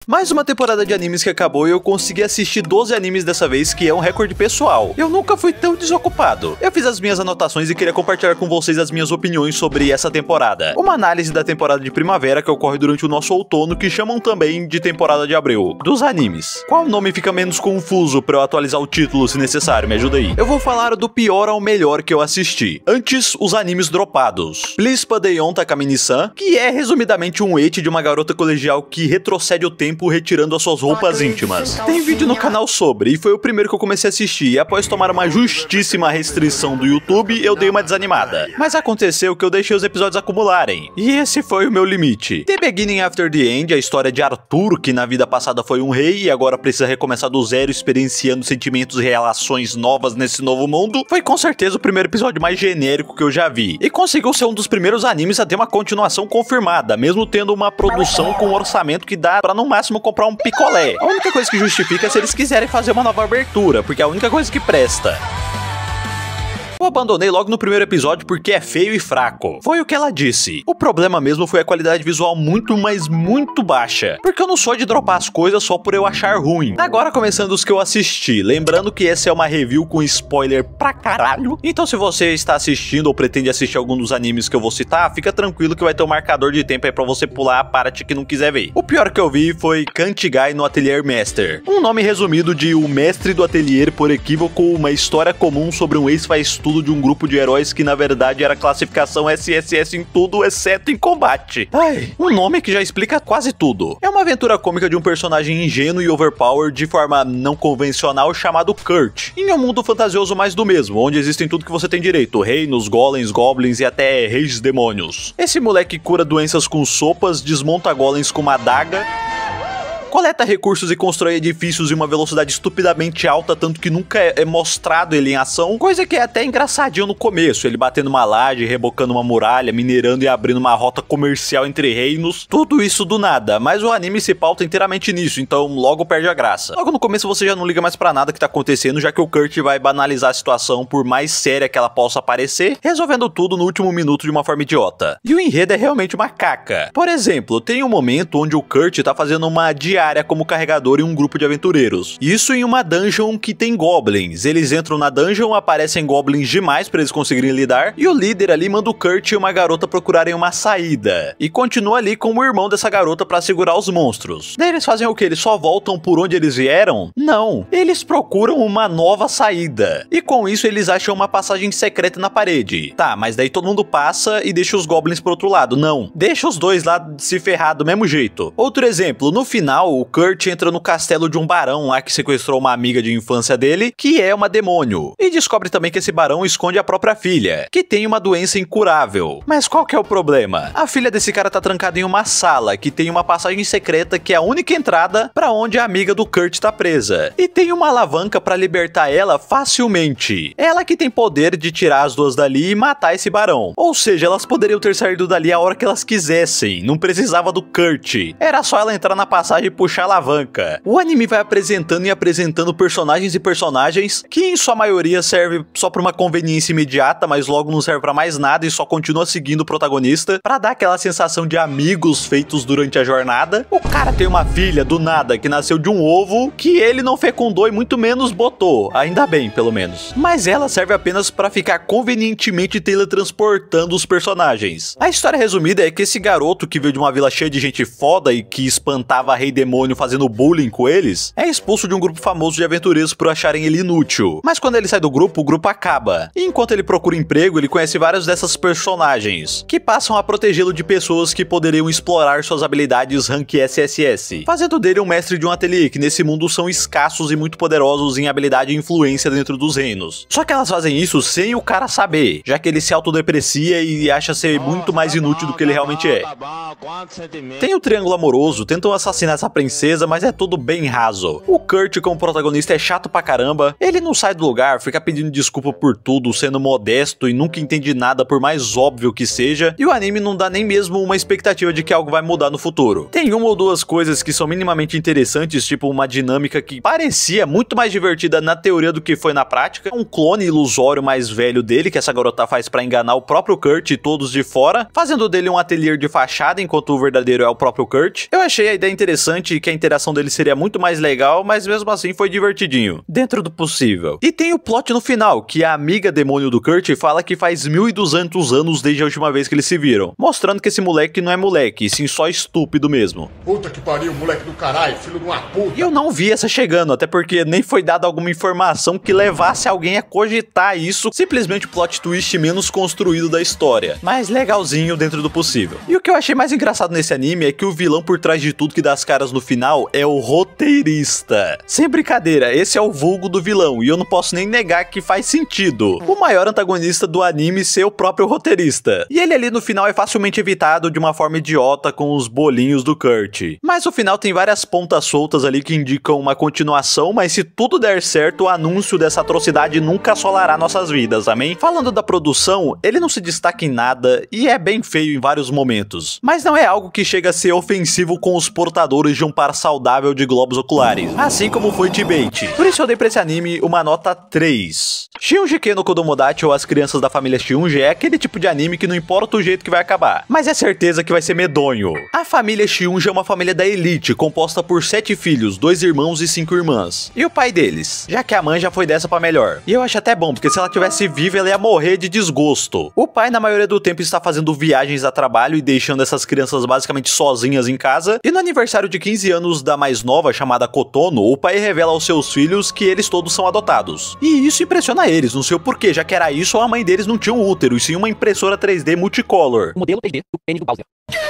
Mais uma temporada de animes que acabou e eu consegui assistir 12 animes dessa vez, que é um recorde pessoal. Eu nunca fui tão desocupado. Eu fiz as minhas anotações e queria compartilhar com vocês as minhas opiniões sobre essa temporada. Uma análise da temporada de primavera que ocorre durante o nosso outono, que chamam também de temporada de abril, dos animes. Qual nome fica menos confuso pra eu atualizar o título se necessário? Me ajuda aí. Eu vou falar do pior ao melhor que eu assisti. Antes, os animes dropados. Please Padeon Takamine-san, que é resumidamente um eti de uma garota colegial que retrocede o tempo retirando as suas roupas íntimas. Tem vídeo no canal sobre, e foi o primeiro que eu comecei a assistir, e após tomar uma justíssima restrição do YouTube, eu dei uma desanimada. Mas aconteceu que eu deixei os episódios acumularem, e esse foi o meu limite. The Beginning After the End, a história de Arthur, que na vida passada foi um rei e agora precisa recomeçar do zero, experienciando sentimentos e relações novas nesse novo mundo, foi com certeza o primeiro episódio mais genérico que eu já vi, e conseguiu ser um dos primeiros animes a ter uma continuação confirmada, mesmo tendo uma produção com um orçamento que dá pra no máximo comprar um picolé. A única coisa que justifica é se eles quiserem fazer uma nova abertura, porque é a única coisa que presta. Eu abandonei logo no primeiro episódio porque é feio e fraco. Foi o que ela disse. O problema mesmo foi a qualidade visual muito, mas muito baixa. Porque eu não sou de dropar as coisas só por eu achar ruim. Agora começando os que eu assisti. Lembrando que essa é uma review com spoiler pra caralho. Então se você está assistindo ou pretende assistir algum dos animes que eu vou citar, fica tranquilo que vai ter um marcador de tempo aí pra você pular a parte que não quiser ver. O pior que eu vi foi Kanchigai no Atelier Master. Um nome resumido de O Mestre do Atelier, por equívoco, uma história comum sobre um ex-faz-tudo de um grupo de heróis que na verdade era classificação SSS em tudo, exceto em combate. Ai, um nome que já explica quase tudo. É uma aventura cômica de um personagem ingênuo e overpowered de forma não convencional chamado Kurt, em um mundo fantasioso mais do mesmo, onde existem tudo que você tem direito, reinos, golems, goblins e até reis demônios. Esse moleque cura doenças com sopas, desmonta golems com uma adaga, coleta recursos e constrói edifícios em uma velocidade estupidamente alta, tanto que nunca é mostrado ele em ação, coisa que é até engraçadinho no começo, ele batendo uma laje, rebocando uma muralha, minerando e abrindo uma rota comercial entre reinos, tudo isso do nada, mas o anime se pauta inteiramente nisso, então logo perde a graça. Logo no começo você já não liga mais pra nada que tá acontecendo, já que o Kurt vai banalizar a situação por mais séria que ela possa parecer, resolvendo tudo no último minuto de uma forma idiota. E o enredo é realmente uma caca. Por exemplo, tem um momento onde o Kurt tá fazendo uma diária como carregador em um grupo de aventureiros. Isso em uma dungeon que tem goblins. Eles entram na dungeon, aparecem goblins demais pra eles conseguirem lidar, e o líder ali manda o Kurt e uma garota procurarem uma saída. E continua ali com o irmão dessa garota pra segurar os monstros. Daí eles fazem o que? Eles só voltam por onde eles vieram? Não. Eles procuram uma nova saída. E com isso eles acham uma passagem secreta na parede. Tá, mas daí todo mundo passa e deixa os goblins pro outro lado. Não. Deixa os dois lá se ferrar do mesmo jeito. Outro exemplo, no final o Kurt entra no castelo de um barão lá que sequestrou uma amiga de infância dele, que é uma demônio, e descobre também que esse barão esconde a própria filha, que tem uma doença incurável. Mas qual que é o problema? A filha desse cara tá trancada em uma sala, que tem uma passagem secreta que é a única entrada pra onde a amiga do Kurt tá presa, e tem uma alavanca pra libertar ela facilmente. Ela que tem poder de tirar as duas dali e matar esse barão. Ou seja, elas poderiam ter saído dali a hora que elas quisessem, não precisava do Kurt. Era só ela entrar na passagem e puxar a alavanca. O anime vai apresentando e apresentando personagens e personagens que em sua maioria serve só pra uma conveniência imediata, mas logo não serve pra mais nada e só continua seguindo o protagonista pra dar aquela sensação de amigos feitos durante a jornada. O cara tem uma filha do nada que nasceu de um ovo que ele não fecundou e muito menos botou, ainda bem pelo menos. Mas ela serve apenas pra ficar convenientemente teletransportando os personagens. A história resumida é que esse garoto que veio de uma vila cheia de gente foda e que espantava rei demônio fazendo bullying com eles, é expulso de um grupo famoso de aventureiros por acharem ele inútil. Mas quando ele sai do grupo, o grupo acaba. E enquanto ele procura emprego, ele conhece vários dessas personagens, que passam a protegê-lo de pessoas que poderiam explorar suas habilidades rank SSS, fazendo dele um mestre de um ateliê, que nesse mundo são escassos e muito poderosos em habilidade e influência dentro dos reinos. Só que elas fazem isso sem o cara saber, já que ele se autodeprecia e acha ser muito mais inútil do que ele realmente é. Tem o triângulo amoroso, tentam assassinar essa princesa, mas é tudo bem raso. O Kurt como protagonista é chato pra caramba, ele não sai do lugar, fica pedindo desculpa por tudo, sendo modesto e nunca entende nada por mais óbvio que seja, e o anime não dá nem mesmo uma expectativa de que algo vai mudar no futuro. Tem uma ou duas coisas que são minimamente interessantes, tipo uma dinâmica que parecia muito mais divertida na teoria do que foi na prática, um clone ilusório mais velho dele que essa garota faz pra enganar o próprio Kurt e todos de fora, fazendo dele um ateliê de fachada enquanto o verdadeiro é o próprio Kurt. Eu achei a ideia interessante diferente, que a interação dele seria muito mais legal, mas mesmo assim foi divertidinho, dentro do possível. E tem o plot no final, que a amiga demônio do Kurt fala que faz 1200 anos desde a última vez que eles se viram, mostrando que esse moleque não é moleque, e sim só estúpido mesmo. Puta que pariu, moleque do caralho, filho de uma puta. E eu não vi essa chegando, até porque nem foi dada alguma informação que levasse alguém a cogitar isso, simplesmente o plot twist menos construído da história, mas legalzinho dentro do possível. E o que eu achei mais engraçado nesse anime é que o vilão por trás de tudo que dá as caras no final é o roteirista. Sem brincadeira, esse é o vulgo do vilão, e eu não posso nem negar que faz sentido o maior antagonista do anime ser o próprio roteirista. E ele ali no final é facilmente evitado de uma forma idiota com os bolinhos do Kurt. Mas o final tem várias pontas soltas ali que indicam uma continuação, mas se tudo der certo, o anúncio dessa atrocidade nunca assolará nossas vidas, amém? Falando da produção, ele não se destaca em nada e é bem feio em vários momentos, mas não é algo que chega a ser ofensivo com os portadores de um par saudável de globos oculares, assim como foi T-Bait. Por isso eu dei pra esse anime uma nota 3. Shinji no Kodomodachi ou As Crianças da Família Shinji é aquele tipo de anime que não importa o jeito que vai acabar, mas é certeza que vai ser medonho. A família Shinji é uma família da elite, composta por 7 filhos, 2 irmãos e 5 irmãs. E o pai deles, já que a mãe já foi dessa pra melhor. E eu acho até bom, porque se ela tivesse viva, ela ia morrer de desgosto. O pai, na maioria do tempo, está fazendo viagens a trabalho e deixando essas crianças basicamente sozinhas em casa. E no aniversário de 15 anos da mais nova, chamada Kotono, o pai revela aos seus filhos que eles todos são adotados. E isso impressiona eles, não sei o porquê, já que era isso ou a mãe deles não tinha um útero, e sim uma impressora 3D multicolor. Modelo 3D do pênis do Bowser.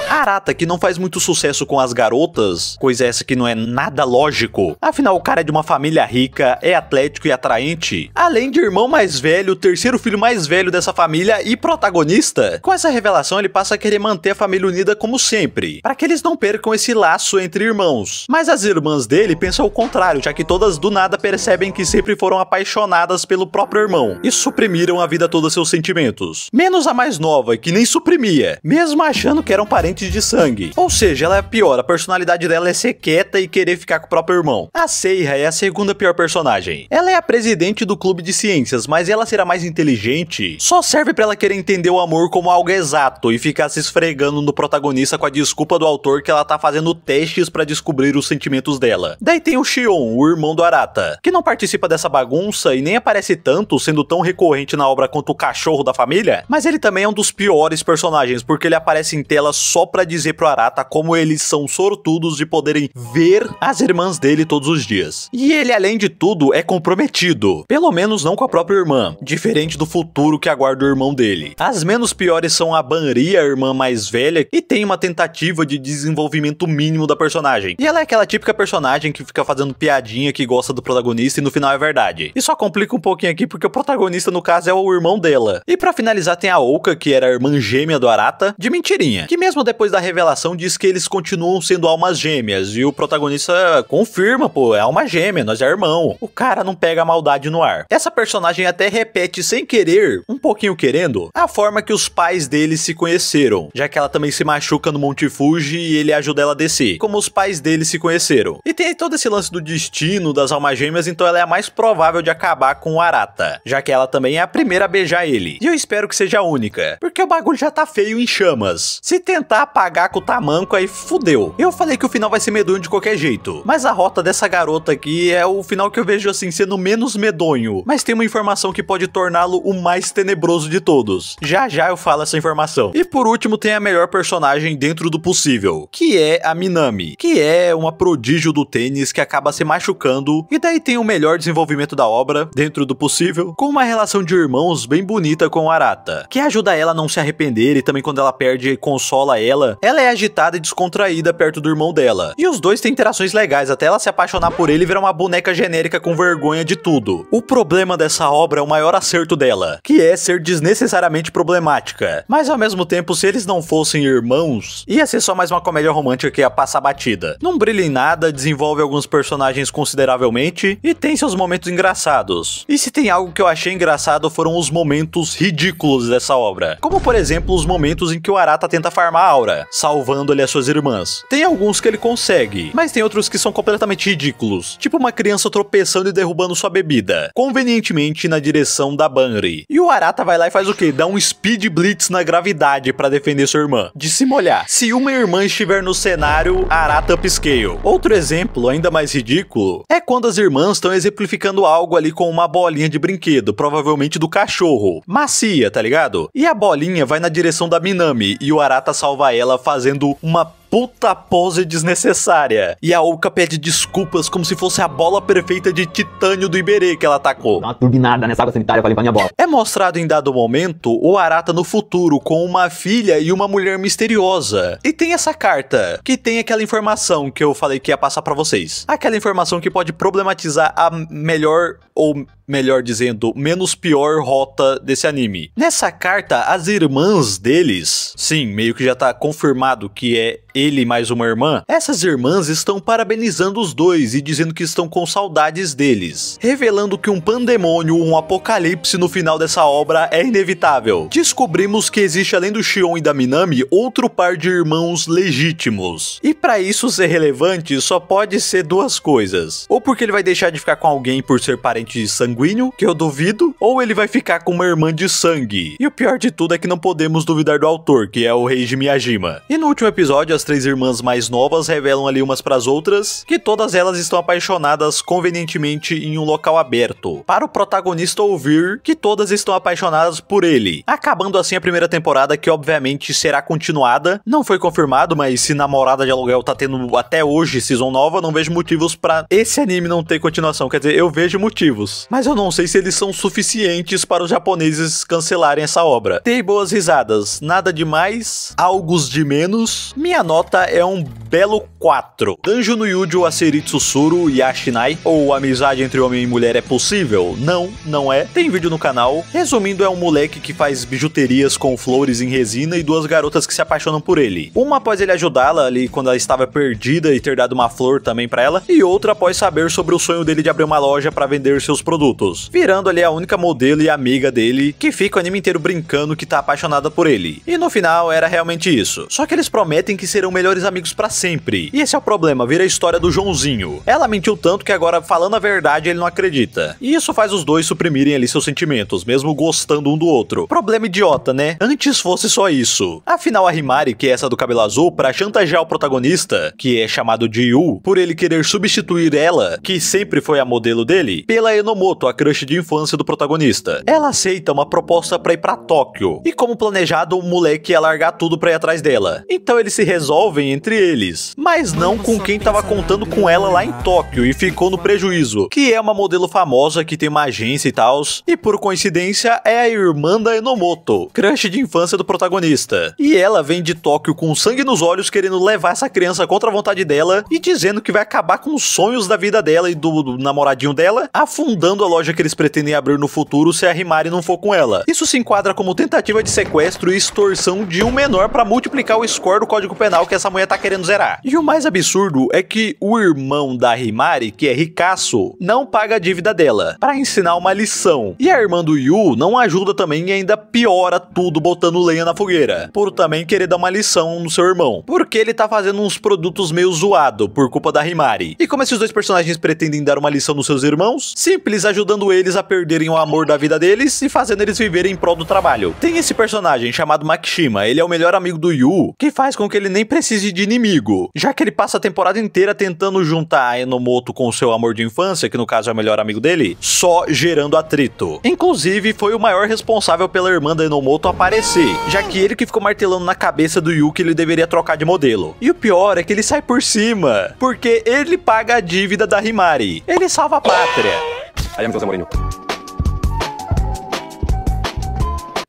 Arata, que não faz muito sucesso com as garotas, coisa essa que não é nada lógico. Afinal, o cara é de uma família rica, é atlético e atraente. Além de irmão mais velho, terceiro filho mais velho dessa família e protagonista. Com essa revelação, ele passa a querer manter a família unida como sempre, para que eles não percam esse laço entre irmãos. Mas as irmãs dele pensam o contrário, já que todas do nada percebem que sempre foram apaixonadas pelo próprio irmão e suprimiram a vida toda seus sentimentos. Menos a mais nova, que nem suprimia, mesmo achando que eram parentes de sangue. Ou seja, ela é pior, a personalidade dela é ser quieta e querer ficar com o próprio irmão. A Seiha é a segunda pior personagem. Ela é a presidente do clube de ciências, mas ela será mais inteligente só serve pra ela querer entender o amor como algo exato e ficar se esfregando no protagonista com a desculpa do autor que ela tá fazendo testes pra descobrir os sentimentos dela. Daí tem o Shion, o irmão do Arata, que não participa dessa bagunça e nem aparece tanto, sendo tão recorrente na obra quanto o cachorro da família, mas ele também é um dos piores personagens, porque ele aparece em tela só pra dizer pro Arata como eles são sortudos de poderem ver as irmãs dele todos os dias. E ele, além de tudo, é comprometido, pelo menos não com a própria irmã, diferente do futuro que aguarda o irmão dele. As menos piores são a Banri, a irmã mais velha, e tem uma tentativa de desenvolvimento mínimo da personagem. E ela é aquela típica personagem que fica fazendo piadinha que gosta do protagonista e no final é verdade. E só complica um pouquinho aqui porque o protagonista no caso é o irmão dela. E pra finalizar tem a Ouka, que era a irmã gêmea do Arata, de mentirinha, que mesmo depois da revelação diz que eles continuam sendo almas gêmeas, e o protagonista confirma, pô, é alma gêmea, nós é irmão. O cara não pega a maldade no ar. Essa personagem até repete sem querer, um pouquinho querendo, a forma que os pais deles se conheceram, já que ela também se machuca no Monte Fuji e ele ajuda ela a descer, como os pais deles se conheceram. E tem todo esse lance do destino das almas gêmeas, então ela é a mais provável de acabar com o Arata, já que ela também é a primeira a beijar ele. E eu espero que seja a única, porque o bagulho já tá feio em chamas. Se tentar apagar com o tamanco, aí fudeu. Eu falei que o final vai ser medonho de qualquer jeito, mas a rota dessa garota aqui é o final que eu vejo assim sendo menos medonho, mas tem uma informação que pode torná-lo o mais tenebroso de todos. Já já eu falo essa informação. E por último tem a melhor personagem dentro do possível, que é a Minami, que é uma prodígio do tênis que acaba se machucando, e daí tem o melhor desenvolvimento da obra, dentro do possível, com uma relação de irmãos bem bonita com o Arata, que ajuda ela a não se arrepender, e também quando ela perde, consola ela. Ela é agitada e descontraída perto do irmão dela, e os dois têm interações legais, até ela se apaixonar por ele e virar uma boneca genérica com vergonha de tudo. O problema dessa obra é o maior acerto dela, que é ser desnecessariamente problemática, mas ao mesmo tempo, se eles não fossem irmãos, ia ser só mais uma comédia romântica que ia passar batida. Não brilha em nada, desenvolve alguns personagens consideravelmente, e tem seus momentos engraçados. E se tem algo que eu achei engraçado foram os momentos ridículos dessa obra, como por exemplo os momentos em que o Arata tenta farmar Aura, salvando ali as suas irmãs. Tem alguns que ele consegue, mas tem outros que são completamente ridículos, tipo uma criança tropeçando e derrubando sua bebida, convenientemente na direção da Banri. E o Arata vai lá e faz o quê? Dá um speed blitz na gravidade pra defender sua irmã, de se molhar. Se uma irmã estiver no cenário, Arata upscale. Outro exemplo, ainda mais ridículo, é quando as irmãs estão exemplificando algo ali com uma bolinha de brinquedo, provavelmente do cachorro, macia, tá ligado? E a bolinha vai na direção da Minami, e o Arata salva ela fazendo uma puta pose desnecessária. E a Oka pede desculpas como se fosse a bola perfeita de titânio do Iberê que ela atacou. Dá uma turbinada nessa água sanitária pra limpar minha bola. É mostrado em dado momento o Arata no futuro com uma filha e uma mulher misteriosa. E tem essa carta, que tem aquela informação que eu falei que ia passar pra vocês. Aquela informação que pode problematizar a melhor, ou melhor dizendo, menos pior rota desse anime. Nessa carta, as irmãs deles, sim, meio que já tá confirmado que é ele mais uma irmã, essas irmãs estão parabenizando os dois e dizendo que estão com saudades deles, revelando que um pandemônio, um apocalipse no final dessa obra é inevitável. Descobrimos que existe além do Shion e da Minami outro par de irmãos legítimos. E pra isso ser relevante, só pode ser duas coisas. Ou porque ele vai deixar de ficar com alguém por ser parente sanguíneo, que eu duvido, ou ele vai ficar com uma irmã de sangue. E o pior de tudo é que não podemos duvidar do autor, que é o Reiji Miyajima. E no último episódio, as três irmãs mais novas revelam ali umas pras outras que todas elas estão apaixonadas convenientemente em um local aberto, para o protagonista ouvir que todas estão apaixonadas por ele, acabando assim a primeira temporada, que obviamente será continuada. Não foi confirmado, mas se Namorada de Aluguel tá tendo até hoje season nova, não vejo motivos pra esse anime não ter continuação. Quer dizer, eu vejo motivos, mas eu não sei se eles são suficientes para os japoneses cancelarem essa obra. Tem boas risadas, nada demais, algos de menos. Minha nota é um belo 4. Danjo no Yujo Aseritsu Suru Yashinai, ou amizade entre homem e mulher é possível? Não, não é. Tem vídeo no canal. Resumindo, é um moleque que faz bijuterias com flores em resina e duas garotas que se apaixonam por ele. Uma após ele ajudá-la ali quando ela estava perdida e ter dado uma flor também pra ela, e outra após saber sobre o sonho dele de abrir uma loja pra vender seus produtos, virando ali a única modelo e amiga dele, que fica o anime inteiro brincando que tá apaixonada por ele. E no final era realmente isso. Só que eles prometem que serão melhores amigos pra sempre. E esse é o problema, vira a história do Joãozinho. Ela mentiu tanto que agora, falando a verdade, ele não acredita. E isso faz os dois suprimirem ali seus sentimentos, mesmo gostando um do outro. Problema idiota, né? Antes fosse só isso. Afinal, a Himari, que é essa do cabelo azul, pra chantagear o protagonista, que é chamado de Yu, por ele querer substituir ela, que sempre foi a modelo dele, pela Enomoto, a crush de infância do protagonista. Ela aceita uma proposta pra ir pra Tóquio. E como planejado, o moleque ia largar tudo pra ir atrás dela. Então eles se resolvem entre eles, mas não com quem tava contando com ela lá em Tóquio e ficou no prejuízo, que é uma modelo famosa que tem uma agência e tal, e por coincidência é a irmã da Enomoto, crush de infância do protagonista. E ela vem de Tóquio com sangue nos olhos, querendo levar essa criança contra a vontade dela e dizendo que vai acabar com os sonhos da vida dela e do namoradinho dela, afundando a loja que eles pretendem abrir no futuro se a Himari não for com ela. Isso se enquadra como tentativa de sequestro e extorsão de um menor pra multiplicar o score do Código Penal que essa mulher tá querendo zerar. E o mais absurdo é que o irmão da Himari, que é ricaço, não paga a dívida dela, pra ensinar uma lição. E a irmã do Yu não ajuda também e ainda piora tudo botando lenha na fogueira, por também querer dar uma lição no seu irmão, porque ele tá fazendo uns produtos meio zoado por culpa da Himari. E como esses dois personagens pretendem dar uma lição nos seus irmãos? Simples, ajudando eles a perderem o amor da vida deles e fazendo eles viverem em prol do trabalho. Tem esse personagem chamado Makishima, ele é o melhor amigo do Yu, que faz com que ele nem precise de inimigo, já que ele passa a temporada inteira tentando juntar a Enomoto com o seu amor de infância, que no caso é o melhor amigo dele, só gerando atrito. Inclusive, foi o maior responsável pela irmã da Enomoto aparecer, já que ele que ficou martelando na cabeça do Yu que ele deveria trocar de modelo. E o pior é que ele sai por cima, porque ele paga a dívida da Himari. Ele salva a pátria.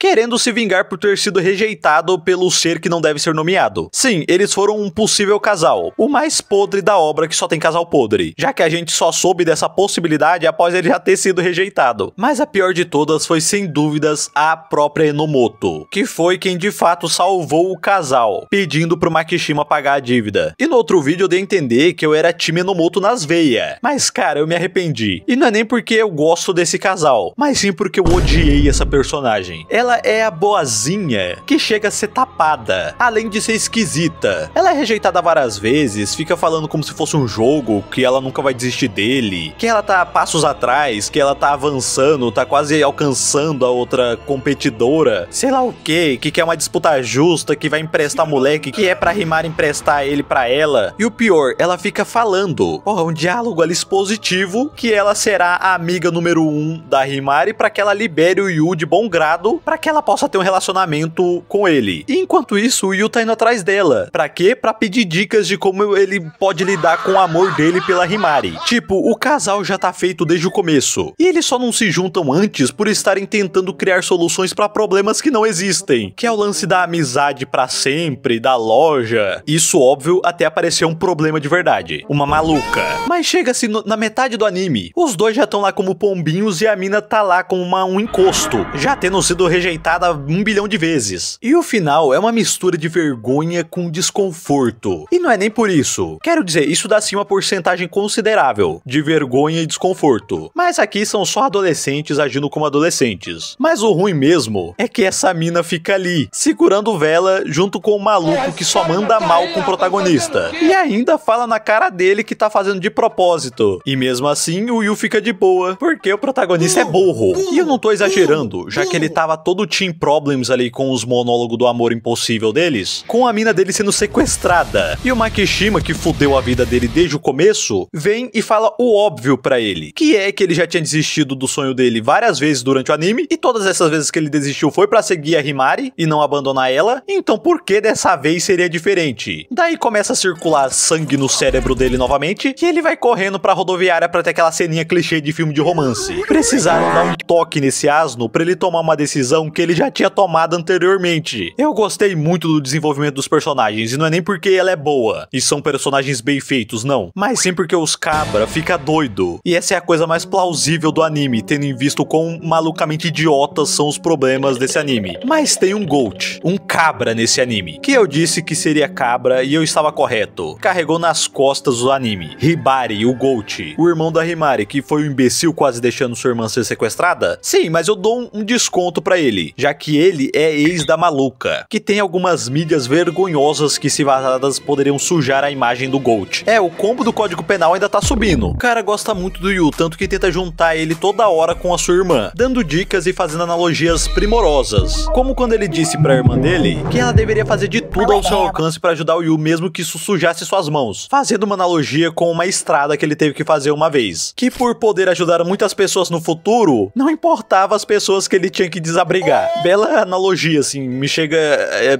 Querendo se vingar por ter sido rejeitado pelo ser que não deve ser nomeado. Sim, eles foram um possível casal, o mais podre da obra, que só tem casal podre, já que a gente só soube dessa possibilidade após ele já ter sido rejeitado. Mas a pior de todas foi sem dúvidas a própria Enomoto, que foi quem de fato salvou o casal, pedindo pro Makishima pagar a dívida. E no outro vídeo eu dei a entender que eu era time Enomoto nas veias, mas cara, eu me arrependi. E não é nem porque eu gosto desse casal, mas sim porque eu odiei essa personagem. Ela ela é a boazinha que chega a ser tapada, além de ser esquisita. Ela é rejeitada várias vezes, fica falando como se fosse um jogo, que ela nunca vai desistir dele, que ela tá passos atrás, que ela tá avançando, tá quase alcançando a outra competidora, sei lá o que quer uma disputa justa, que vai emprestar moleque, que é pra Himari emprestar ele pra ela. E o pior, ela fica falando, um diálogo ali expositivo, que ela será a amiga número 1 da Himari pra que ela libere o Yu de bom grado, pra que ela possa ter um relacionamento com ele. E enquanto isso, o Yu tá indo atrás dela. Pra quê? Pra pedir dicas de como ele pode lidar com o amor dele pela Himari. Tipo, o casal já tá feito desde o começo. E eles só não se juntam antes por estarem tentando criar soluções pra problemas que não existem. Que é o lance da amizade pra sempre, da loja. Isso, óbvio, até aparecer um problema de verdade. Uma maluca. Mas chega-se na metade do anime. Os dois já estão lá como pombinhos e a mina tá lá como um encosto. Já tendo sido rejeitada 1 bilhão de vezes. E o final é uma mistura de vergonha com desconforto. E não é nem por isso. Quero dizer, isso dá sim uma porcentagem considerável de vergonha e desconforto. Mas aqui são só adolescentes agindo como adolescentes. Mas o ruim mesmo é que essa mina fica ali, segurando vela junto com o maluco que só manda mal com o protagonista. E ainda fala na cara dele que tá fazendo de propósito. E mesmo assim, o Yu fica de boa, porque o protagonista é burro. E eu não tô exagerando, já que ele tava todo teen problems ali com os monólogos do amor impossível deles, com a mina dele sendo sequestrada. E o Makishima, que fudeu a vida dele desde o começo, vem e fala o óbvio pra ele, que é que ele já tinha desistido do sonho dele várias vezes durante o anime, e todas essas vezes que ele desistiu foi pra seguir a Himari e não abandonar ela, então por que dessa vez seria diferente? Daí começa a circular sangue no cérebro dele novamente, e ele vai correndo pra rodoviária pra ter aquela ceninha clichê de filme de romance. Precisaram dar um toque nesse asno pra ele tomar uma decisão que ele já tinha tomado anteriormente. Eu gostei muito do desenvolvimento dos personagens, e não é nem porque ela é boa, e são personagens bem feitos, não, mas sim porque os cabra fica doido. E essa é a coisa mais plausível do anime, tendo em vista o quão malucamente idiotas são os problemas desse anime. Mas tem um GOAT, um cabra nesse anime, que eu disse que seria cabra e eu estava correto. Carregou nas costas o anime. Hibari, o GOAT, o irmão da Himari, que foi o imbecil quase deixando sua irmã ser sequestrada. Sim, mas eu dou um desconto pra ele, já que ele é ex da maluca, que tem algumas mídias vergonhosas que, se vazadas, poderiam sujar a imagem do GOAT. É, o combo do Código Penal ainda tá subindo. O cara gosta muito do Yu, tanto que tenta juntar ele toda hora com a sua irmã, dando dicas e fazendo analogias primorosas. Como quando ele disse pra irmã dele que ela deveria fazer de tudo ao seu alcance pra ajudar o Yu, mesmo que isso sujasse suas mãos, fazendo uma analogia com uma estrada que ele teve que fazer uma vez, que por poder ajudar muitas pessoas no futuro, não importava as pessoas que ele tinha que desabrigar. Bela analogia, assim, me chega...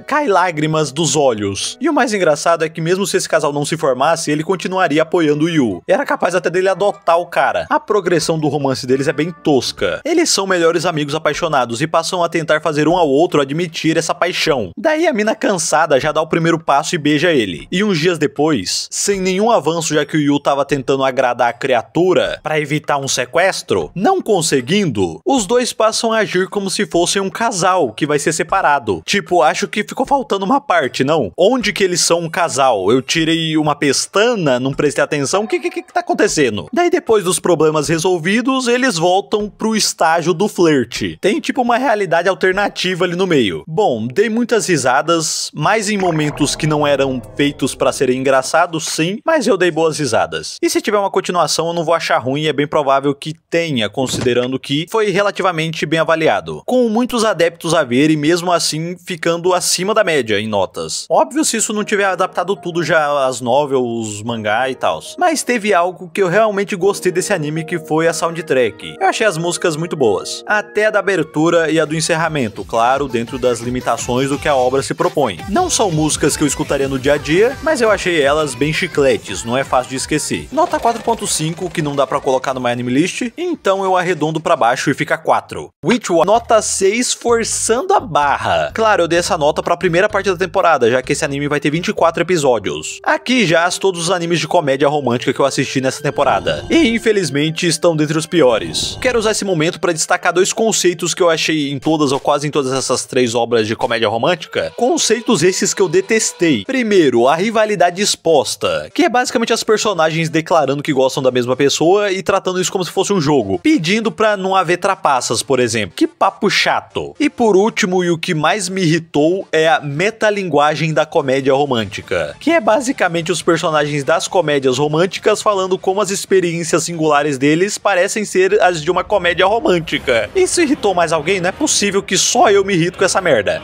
cai lágrimas dos olhos. E o mais engraçado é que mesmo se esse casal não se formasse, ele continuaria apoiando o Yu. Era capaz até dele adotar o cara. A progressão do romance deles é bem tosca. Eles são melhores amigos apaixonados e passam a tentar fazer um ao outro admitir essa paixão. Daí a mina cansada já dá o primeiro passo e beija ele. E uns dias depois, sem nenhum avanço, já que o Yu tava tentando agradar a criatura pra evitar um sequestro, não conseguindo, os dois passam a agir como se fossem um casal que vai ser separado. Tipo, acho que ficou faltando uma parte, não? Onde que eles são um casal? Eu tirei uma pestana, não prestei atenção, o que tá acontecendo? Daí depois dos problemas resolvidos, eles voltam pro estágio do flerte. Tem tipo uma realidade alternativa ali no meio. Bom, dei muitas risadas, mais em momentos que não eram feitos pra serem engraçados, sim, mas eu dei boas risadas. E se tiver uma continuação, eu não vou achar ruim, é bem provável que tenha, considerando que foi relativamente bem avaliado, com muitos adeptos a ver e mesmo assim ficando acima da média em notas. Óbvio se isso não tiver adaptado tudo já as novels, os mangá e tal. Mas teve algo que eu realmente gostei desse anime, que foi a soundtrack. Eu achei as músicas muito boas, até a da abertura e a do encerramento, claro, dentro das limitações do que a obra se propõe. Não são músicas que eu escutaria no dia a dia, mas eu achei elas bem chicletes, não é fácil de esquecer. Nota 4.5, que não dá pra colocar no My Anime List, então eu arredondo pra baixo e fica 4. Witchwatch, nota 6, forçando a barra. Claro, eu dei essa nota pra primeira parte da temporada, já que esse anime vai ter 24 episódios. Aqui já todos os animes de comédia romântica que eu assisti nessa temporada, e infelizmente estão dentre os piores. Quero usar esse momento pra destacar dois conceitos que eu achei em todas ou quase em todas essas 3 obras de comédia romântica, conceitos esses que eu detestei. Primeiro, a rivalidade exposta, que é basicamente as personagens declarando que gostam da mesma pessoa e tratando isso como se fosse um jogo, pedindo pra não haver trapaças, por exemplo. Que papo chato. chato. E por último, e o que mais me irritou, é a metalinguagem da comédia romântica, que é basicamente os personagens das comédias românticas falando como as experiências singulares deles parecem ser as de uma comédia romântica. Isso irritou mais alguém? Não é possível que só eu me irrito com essa merda.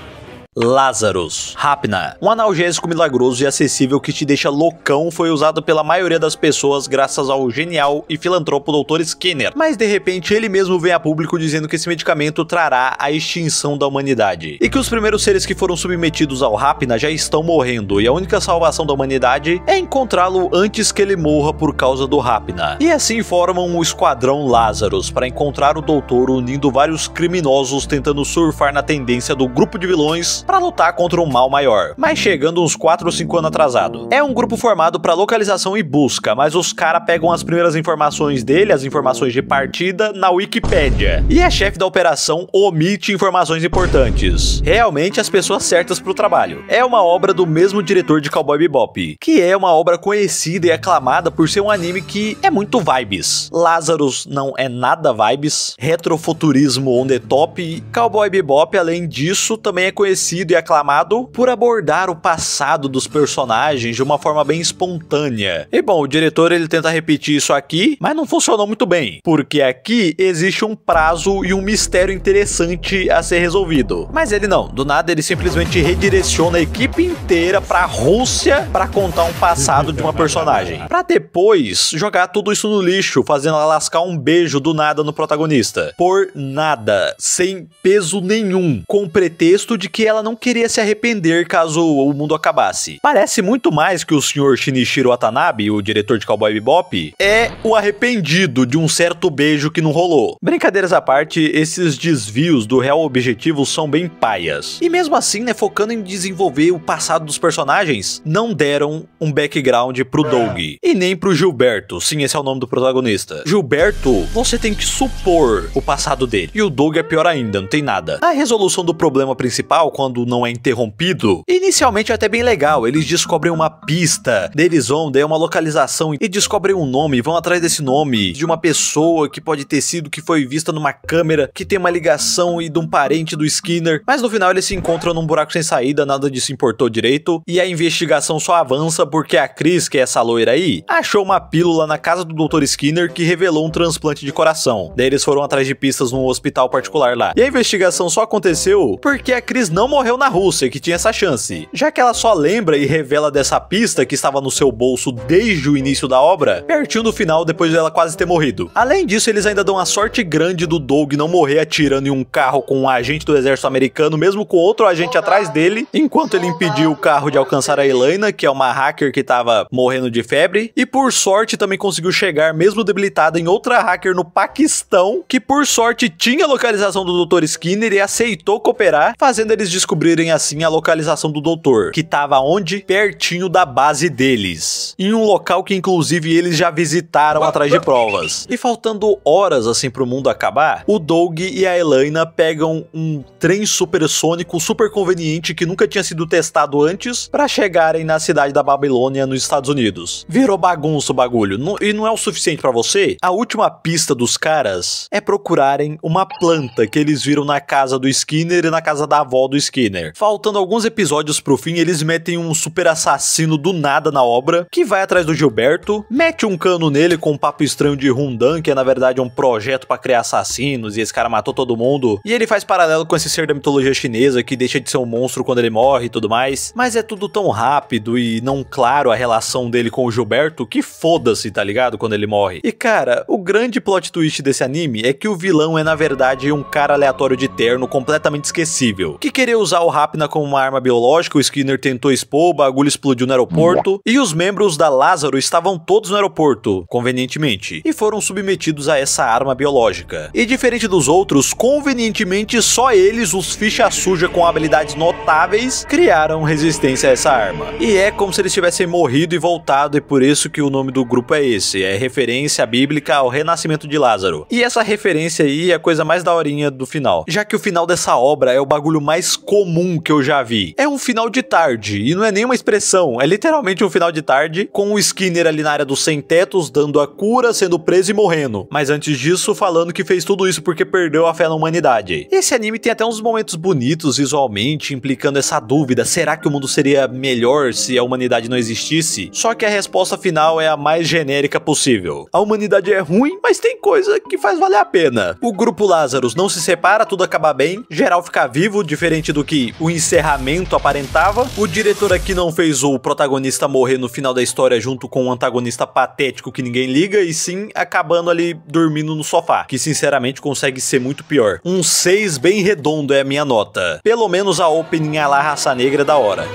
Lazarus. Rapna, um analgésico milagroso e acessível que te deixa loucão, foi usado pela maioria das pessoas graças ao genial e filantropo Dr. Skinner. Mas de repente ele mesmo vem a público dizendo que esse medicamento trará a extinção da humanidade. E que os primeiros seres que foram submetidos ao Rapna já estão morrendo e a única salvação da humanidade é encontrá-lo antes que ele morra por causa do Rapna. E assim formam o Esquadrão Lazarus para encontrar o doutor, unindo vários criminosos tentando surfar na tendência do grupo de vilões para lutar contra um mal maior, mas chegando uns 4 ou 5 anos atrasado. É um grupo formado para localização e busca, mas os caras pegam as primeiras informações dele, as informações de partida, na Wikipédia. E a chefe da operação omite informações importantes. Realmente as pessoas certas pro trabalho. É uma obra do mesmo diretor de Cowboy Bebop, que é uma obra conhecida e aclamada por ser um anime que é muito vibes. Lazarus não é nada vibes, retrofuturismo on the top, e Cowboy Bebop, além disso, também é conhecido e aclamado por abordar o passado dos personagens de uma forma bem espontânea. E bom, o diretor ele tenta repetir isso aqui, mas não funcionou muito bem, porque aqui existe um prazo e um mistério interessante a ser resolvido. Mas ele não, do nada ele simplesmente redireciona a equipe inteira pra Rússia pra contar um passado de uma personagem, pra depois jogar tudo isso no lixo, fazendo ela lascar um beijo do nada no protagonista. Por nada, sem peso nenhum, com o pretexto de que ela não queria se arrepender caso o mundo acabasse. Parece muito mais que o Sr. Shinichiro Watanabe, o diretor de Cowboy Bebop, é o arrependido de um certo beijo que não rolou. Brincadeiras à parte, esses desvios do real objetivo são bem paias. E mesmo assim, né, focando em desenvolver o passado dos personagens, não deram um background pro Doug. E nem pro Gilberto, sim, esse é o nome do protagonista. Gilberto, você tem que supor o passado dele. E o Doug é pior ainda, não tem nada. A resolução do problema principal, quando não é interrompido, inicialmente é até bem legal. Eles descobrem uma pista, eles vão, daí uma localização e descobrem um nome, vão atrás desse nome de uma pessoa que pode ter sido, que foi vista numa câmera, que tem uma ligação e de um parente do Skinner, mas no final eles se encontram num buraco sem saída, nada disso importou direito, e a investigação só avança porque a Chris, que é essa loira aí, achou uma pílula na casa do Dr. Skinner que revelou um transplante de coração. Daí eles foram atrás de pistas num hospital particular lá. E a investigação só aconteceu porque a Chris não morreu na Rússia, que tinha essa chance, já que ela só lembra e revela dessa pista que estava no seu bolso desde o início da obra, pertinho do final, depois dela quase ter morrido. Além disso, eles ainda dão uma sorte grande do Doug não morrer atirando em um carro com um agente do exército americano, mesmo com outro agente atrás dele, enquanto ele impediu o carro de alcançar a Helena, que é uma hacker que tava morrendo de febre, e por sorte também conseguiu chegar, mesmo debilitada, em outra hacker no Paquistão, que por sorte tinha a localização do Dr. Skinner e aceitou cooperar, fazendo eles descobrirem assim a localização do doutor, que tava onde? Pertinho da base deles, em um local que inclusive eles já visitaram atrás de provas. E faltando horas assim pro mundo acabar, o Doug e a Helena pegam um trem supersônico super conveniente que nunca tinha sido testado antes para chegarem na cidade da Babilônia, nos Estados Unidos. Virou bagunça o bagulho, e não é o suficiente para você? A última pista dos caras é procurarem uma planta que eles viram na casa do Skinner e na casa da avó do Skinner. Faltando alguns episódios pro fim, eles metem um super assassino do nada na obra, que vai atrás do Gilberto, mete um cano nele com um papo estranho de Rundan, que é na verdade um projeto pra criar assassinos, e esse cara matou todo mundo, e ele faz paralelo com esse ser da mitologia chinesa, que deixa de ser um monstro quando ele morre e tudo mais, mas é tudo tão rápido e não claro a relação dele com o Gilberto, que foda-se, tá ligado, quando ele morre. E cara, o grande plot twist desse anime é que o vilão é na verdade um cara aleatório de terno, completamente esquecível, que queria usar o Rapna como uma arma biológica. O Skinner tentou expor, o bagulho explodiu no aeroporto, e os membros da Lazarus estavam todos no aeroporto, convenientemente, e foram submetidos a essa arma biológica. E diferente dos outros, convenientemente só eles, os ficha suja com habilidades notáveis, criaram resistência a essa arma. E é como se eles tivessem morrido e voltado, e por isso que o nome do grupo é esse, é referência bíblica ao renascimento de Lázaro. E essa referência aí é a coisa mais daorinha do final, já que o final dessa obra é o bagulho mais comum que eu já vi. É um final de tarde, e não é nenhuma expressão, é literalmente um final de tarde, com o Skinner ali na área dos sem-tetos, dando a cura, sendo preso e morrendo. Mas antes disso, falando que fez tudo isso porque perdeu a fé na humanidade. Esse anime tem até uns momentos bonitos visualmente, implicando essa dúvida, será que o mundo seria melhor se a humanidade não existisse? Só que a resposta final é a mais genérica possível. A humanidade é ruim, mas tem coisa que faz valer a pena. O grupo Lazarus não se separa, tudo acaba bem, geral fica vivo, diferente do que o encerramento aparentava. O diretor aqui não fez o protagonista morrer no final da história junto com um antagonista patético que ninguém liga, e sim acabando ali dormindo no sofá, que sinceramente consegue ser muito pior. Um 6 bem redondo é a minha nota. Pelo menos a opening a lá Raça Negra é da hora.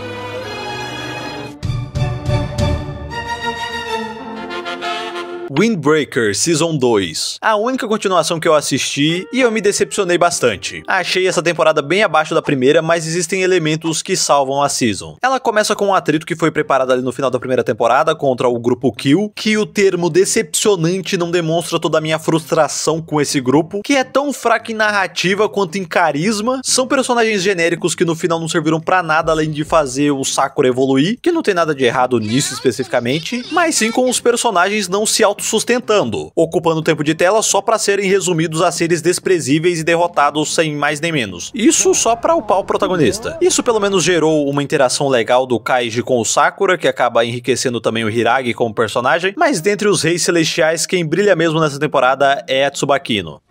Windbreaker Season 2. A única continuação que eu assisti e eu me decepcionei bastante. Achei essa temporada bem abaixo da primeira, mas existem elementos que salvam a season. Ela começa com um atrito que foi preparado ali no final da primeira temporada contra o grupo Kill, que o termo decepcionante não demonstra toda a minha frustração com esse grupo, que é tão fraco em narrativa quanto em carisma. São personagens genéricos que no final não serviram pra nada além de fazer o Sakura evoluir, que não tem nada de errado nisso especificamente, mas sim com os personagens não se autossustentando, ocupando tempo de tela só pra serem resumidos a seres desprezíveis e derrotados sem mais nem menos. Isso só pra upar o protagonista. Isso pelo menos gerou uma interação legal do Kaiji com o Sakura, que acaba enriquecendo também o Hiragi como personagem, mas dentre os reis celestiais, quem brilha mesmo nessa temporada é a Tsubakino.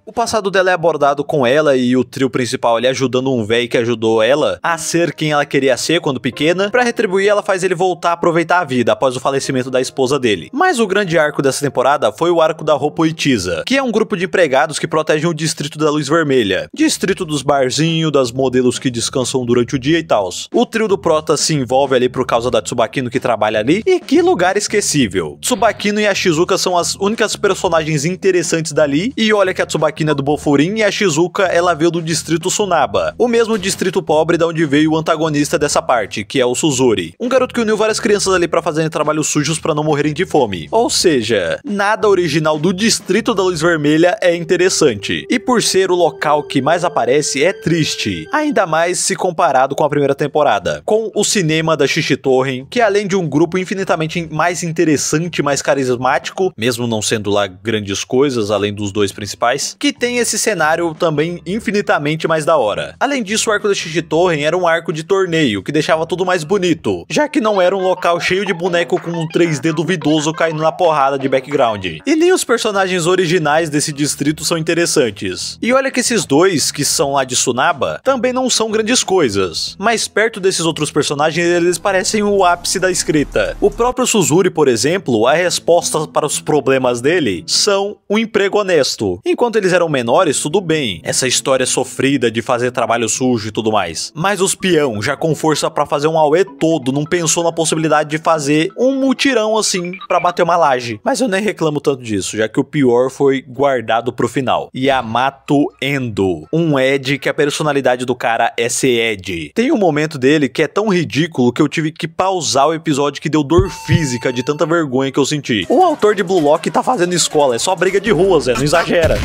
O passado dela é abordado com ela e o trio principal ali ajudando um véi que ajudou ela a ser quem ela queria ser quando pequena. Pra retribuir, ela faz ele voltar a aproveitar a vida após o falecimento da esposa dele. Mas o grande arco dessa temporada foi o arco da Roppoitiza, que é um grupo de empregados que protegem o distrito da Luz Vermelha, distrito dos barzinhos, das modelos que descansam durante o dia e tals. O trio do Prota se envolve ali por causa da Tsubakino que trabalha ali, e que lugar esquecível. Tsubakino e a Shizuka são as únicas personagens interessantes dali, e olha que a Tsubakino é do Bofurin e a Shizuka ela veio do distrito Sunaba, o mesmo distrito pobre da onde veio o antagonista dessa parte, que é o Suzuri, um garoto que uniu várias crianças ali pra fazerem trabalhos sujos pra não morrerem de fome. Ou seja, nada original do distrito da Luz Vermelha é interessante, e por ser o local que mais aparece é triste, ainda mais se comparado com a primeira temporada, com o cinema da Shishitorren, que além de um grupo infinitamente mais interessante, mais carismático, mesmo não sendo lá grandes coisas além dos dois principais, que tem esse cenário também infinitamente mais da hora. Além disso, o arco da Shishitorren era um arco de torneio, que deixava tudo mais bonito, já que não era um local cheio de boneco com um 3D duvidoso caindo na porrada de background. E nem os personagens originais desse distrito são interessantes. E olha que esses dois, que são lá de Sunaba, também não são grandes coisas, mas perto desses outros personagens, eles parecem o ápice da escrita. O próprio Suzuri, por exemplo, a resposta para os problemas dele são um emprego honesto. Enquanto eles eram menores, tudo bem, essa história sofrida de fazer trabalho sujo e tudo mais. Mas os peão, já com força pra fazer um auê todo, não pensou na possibilidade de fazer um mutirão assim, pra bater uma laje. Mas eu nem reclamo tanto disso, já que o pior foi guardado pro final. Yamato Endo, um Ed que a personalidade do cara é ser Ed. Tem um momento dele que é tão ridículo que eu tive que pausar o episódio, que deu dor física de tanta vergonha que eu senti. O autor de Blue Lock tá fazendo escola, é só briga de rua, Zé, não exagera.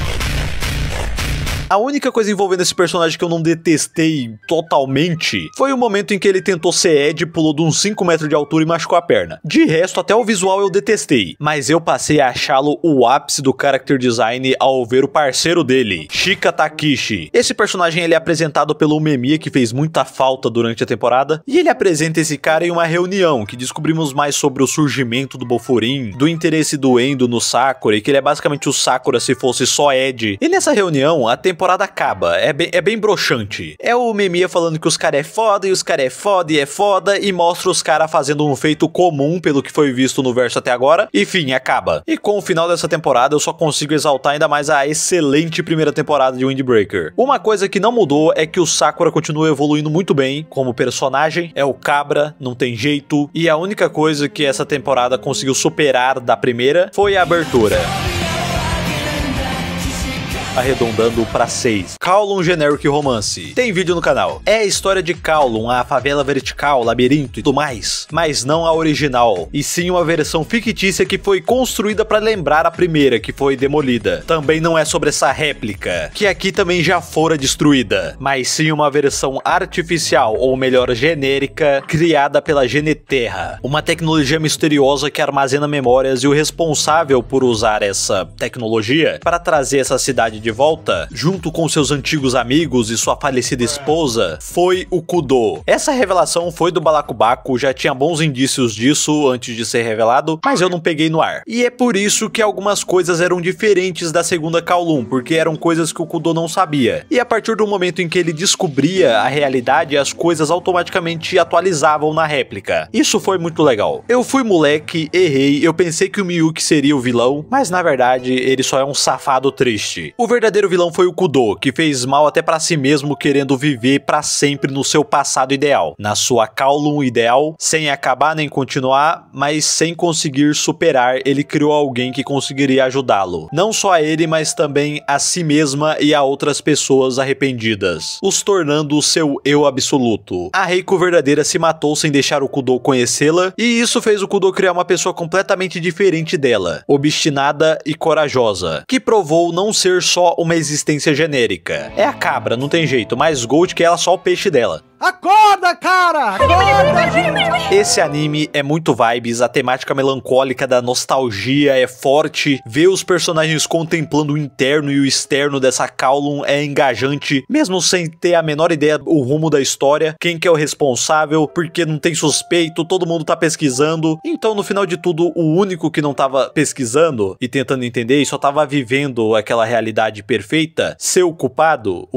A única coisa envolvendo esse personagem que eu não detestei totalmente foi o momento em que ele tentou ser Ed, pulou de uns 5 metros de altura e machucou a perna. De resto, até o visual eu detestei, mas eu passei a achá-lo o ápice do character design ao ver o parceiro dele, Shika Takishi. Esse personagem ele é apresentado pelo Umemiya, que fez muita falta durante a temporada, e ele apresenta esse cara em uma reunião, que descobrimos mais sobre o surgimento do Bofurin, do interesse do Endo no Sakura, e que ele é basicamente o Sakura se fosse só Ed. E nessa reunião, a temporada acaba, é bem broxante. É o Umemiya falando que os caras é foda, e os caras é foda, e é foda, e mostra os caras fazendo um feito comum pelo que foi visto no verso até agora, e fim, acaba. E com o final dessa temporada, eu só consigo exaltar ainda mais a excelente primeira temporada de Windbreaker. Uma coisa que não mudou é que o Sakura continua evoluindo muito bem como personagem, é o cabra, não tem jeito, e a única coisa que essa temporada conseguiu superar da primeira foi a abertura. arredondando pra 6. Kowloon Generic Romance. Tem vídeo no canal. É a história de Kowloon, a favela vertical, labirinto e tudo mais, mas não a original, e sim uma versão fictícia que foi construída pra lembrar a primeira, que foi demolida. Também não é sobre essa réplica, que aqui também já fora destruída, mas sim uma versão artificial, ou melhor, genérica, criada pela Geneterra, uma tecnologia misteriosa que armazena memórias, e o responsável por usar essa tecnologia para trazer essa cidade de volta, junto com seus antigos amigos e sua falecida esposa, foi o Kudo. Essa revelação foi do Balacobaco, já tinha bons indícios disso antes de ser revelado, mas eu não peguei no ar. E é por isso que algumas coisas eram diferentes da segunda Kowloon, porque eram coisas que o Kudo não sabia. E a partir do momento em que ele descobria a realidade, as coisas automaticamente atualizavam na réplica. Isso foi muito legal. Eu fui moleque, errei, eu pensei que o Miyuki seria o vilão, mas na verdade ele só é um safado triste. O verdadeiro vilão foi o Kudo, que fez mal até pra si mesmo, querendo viver pra sempre no seu passado ideal, na sua Kowloon ideal, sem acabar nem continuar, mas sem conseguir superar. Ele criou alguém que conseguiria ajudá-lo, não só a ele, mas também a si mesma e a outras pessoas arrependidas, os tornando o seu eu absoluto. A Reiko verdadeira se matou sem deixar o Kudo conhecê-la, e isso fez o Kudo criar uma pessoa completamente diferente dela, obstinada e corajosa, que provou não ser só uma existência genérica. É a cabra, não tem jeito, mais Gold que ela, só o peixe dela. Acorda, cara! Acorda, gente! Esse anime é muito vibes, a temática melancólica da nostalgia é forte, ver os personagens contemplando o interno e o externo dessa Kowloon é engajante, mesmo sem ter a menor ideia o rumo da história, quem que é o responsável, porque não tem suspeito, todo mundo tá pesquisando. Então no final de tudo, o único que não tava pesquisando e tentando entender e só tava vivendo aquela realidade perfeita, ser o culpado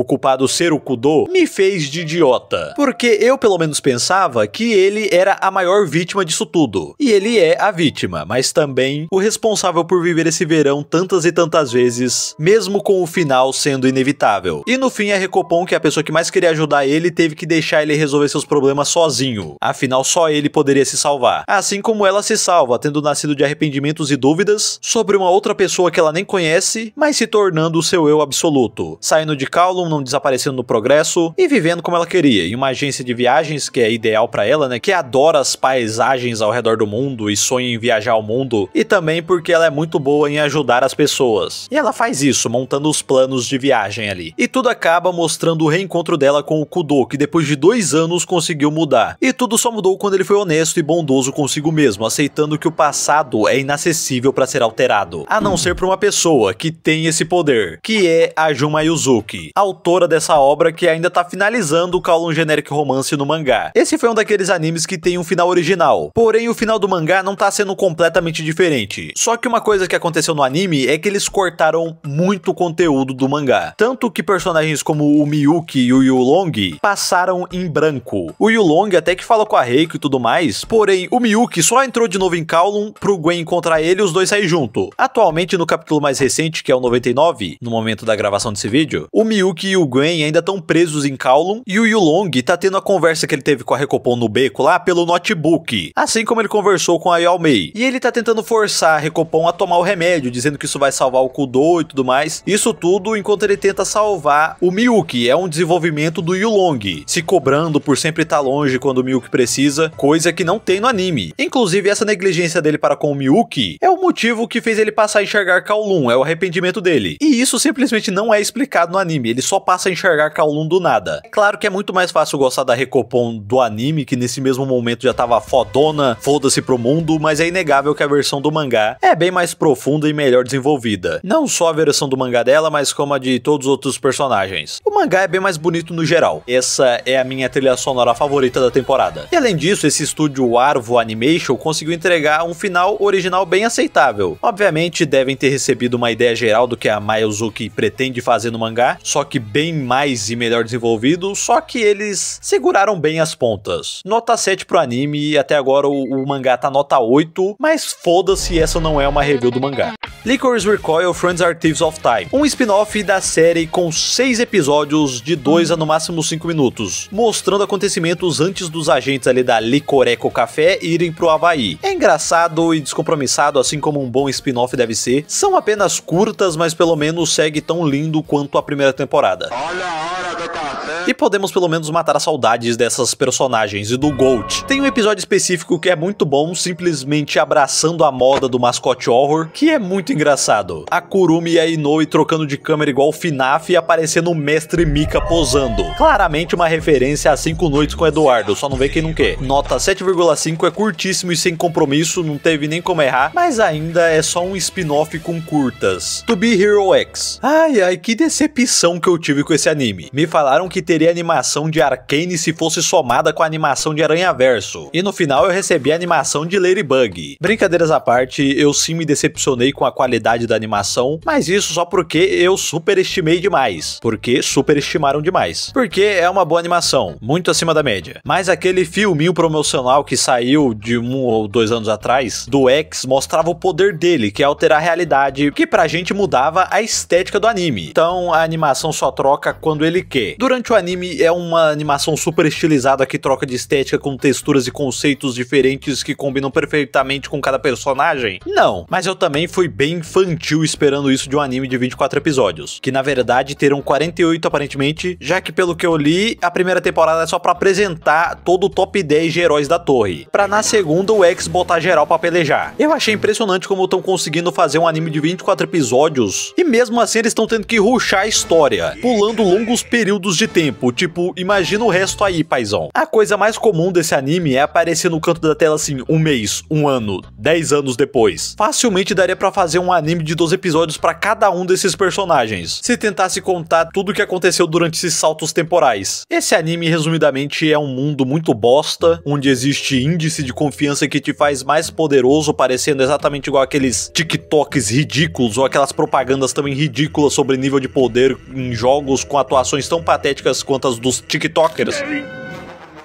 ser o Kudo, me fez de idiota. Porque eu pelo menos pensava que ele era a maior vítima disso tudo. E ele é a vítima, mas também o responsável por viver esse verão tantas e tantas vezes, mesmo com o final sendo inevitável. E no fim a Recopon, que é a pessoa que mais queria ajudar ele, teve que deixar ele resolver seus problemas sozinho. Afinal só ele poderia se salvar. Assim como ela se salva, tendo nascido de arrependimentos e dúvidas sobre uma outra pessoa que ela nem conhece, mas se tornando o seu eu absoluto. Saindo de Kowloon, não desaparecendo no progresso e vivendo como ela queria, em uma agência de viagens que é ideal pra ela, né, que adora as paisagens ao redor do mundo e sonha em viajar ao mundo, e também porque ela é muito boa em ajudar as pessoas. E ela faz isso, montando os planos de viagem ali. E tudo acaba mostrando o reencontro dela com o Kudo, que depois de 2 anos conseguiu mudar. E tudo só mudou quando ele foi honesto e bondoso consigo mesmo, aceitando que o passado é inacessível pra ser alterado, a não ser pra uma pessoa que tem esse poder, que é a Juma Yuzuki, autora dessa obra que ainda tá finalizando o Kowloon Generic Romance no mangá. Esse foi um daqueles animes que tem um final original, porém o final do mangá não tá sendo completamente diferente. Só que uma coisa que aconteceu no anime é que eles cortaram muito conteúdo do mangá, tanto que personagens como o Miyuki e o Yulong passaram em branco. O Yulong até que falou com a Reiko e tudo mais, porém o Miyuki só entrou de novo em Kowloon pro Gwen encontrar ele e os dois saírem junto. Atualmente no capítulo mais recente, que é o 99, no momento da gravação desse vídeo, o Miyuki e o Gwen ainda estão presos em Kowloon, e o Yulong tá tendo a conversa que ele teve com a Recopon no beco lá pelo notebook, assim como ele conversou com a Yaomei. E ele tá tentando forçar a Recopon a tomar o remédio, dizendo que isso vai salvar o Kudo e tudo mais. Isso tudo enquanto ele tenta salvar o Miyuki. É um desenvolvimento do Yulong, se cobrando por sempre estar longe quando o Miyuki precisa, coisa que não tem no anime. Inclusive essa negligência dele para com o Miyuki é o motivo que fez ele passar a enxergar Kowloon, é o arrependimento dele. E isso simplesmente não é explicado no anime, ele só passa a enxergar Kowloon do nada. É claro que é muito mais fácil gostar da Recopon do anime, que nesse mesmo momento já tava fodona, foda-se pro mundo, mas é inegável que a versão do mangá é bem mais profunda e melhor desenvolvida. Não só a versão do mangá dela, mas como a de todos os outros personagens. O mangá é bem mais bonito no geral. Essa é a minha trilha sonora favorita da temporada. E além disso, esse estúdio Arvo Animation conseguiu entregar um final original bem aceitável. Obviamente devem ter recebido uma ideia geral do que a Mayuzuki pretende fazer no mangá, só que bem mais e melhor desenvolvido, só que eles mas seguraram bem as pontas. Nota 7 pro anime e até agora o mangá tá nota 8, mas foda-se, essa não é uma review do mangá. Licorice Recoil Friends Are Thieves of Time, um spin-off da série com 6 episódios de 2 a no máximo 5 minutos, mostrando acontecimentos antes dos agentes ali da Licoreco Café irem pro Havaí. É engraçado e descompromissado, assim como um bom spin-off deve ser. São apenas curtas, mas pelo menos segue tão lindo quanto a primeira temporada. Olha a hora do café. E podemos pelo menos matar as saudades dessas personagens e do Gold. Tem um episódio específico que é muito bom, simplesmente abraçando a moda do mascote horror, que é muito engraçado. A Kurumi e a Inoue trocando de câmera igual o FNAF e aparecendo o Mestre Mika posando. Claramente uma referência a 5 Noites com Eduardo, só não vê quem não quer. Nota 7,5, é curtíssimo e sem compromisso, não teve nem como errar, mas ainda é só um spin-off com curtas. To Be Hero X. Ai, que decepção que eu tive com esse anime. Me falaram que teria animação de Arcane se fosse somada com a animação de Aranhaverso. E no final eu recebi a animação de Ladybug. Brincadeiras à parte, eu sim me decepcionei com a qualidade da animação, mas isso só porque eu superestimei demais. Porque superestimaram demais. Porque é uma boa animação, muito acima da média. Mas aquele filminho promocional que saiu de 1 ou 2 anos atrás, do X, mostrava o poder dele, que é alterar a realidade, que pra gente mudava a estética do anime. Então a animação só troca quando ele quer. Durante o anime é uma animação super estilizada que troca de estética com texturas e conceitos diferentes que combinam perfeitamente com cada personagem? Não, mas eu também fui bem infantil esperando isso de um anime de 24 episódios, que na verdade terão 48 aparentemente, já que pelo que eu li, a primeira temporada é só pra apresentar todo o top 10 de heróis da torre, pra na segunda o X botar geral pra pelejar. Eu achei impressionante como estão conseguindo fazer um anime de 24 episódios, e mesmo assim eles estão tendo que rushar a história, pulando longos períodos de tempo, tipo, imagina o resto aí, paizão. A coisa mais comum desse anime é aparecer no canto da tela assim, 1 mês, 1 ano, 10 anos depois. Facilmente daria pra fazer um anime de 12 episódios pra cada um desses personagens, se tentasse contar tudo o que aconteceu durante esses saltos temporais. Esse anime, resumidamente, é um mundo muito bosta, onde existe índice de confiança que te faz mais poderoso, parecendo exatamente igual aqueles TikToks ridículos, ou aquelas propagandas também ridículas sobre nível de poder em jogos com atuações tão patéticas quanto as dos TikTokers.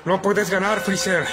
No puedes ganar, Freezer.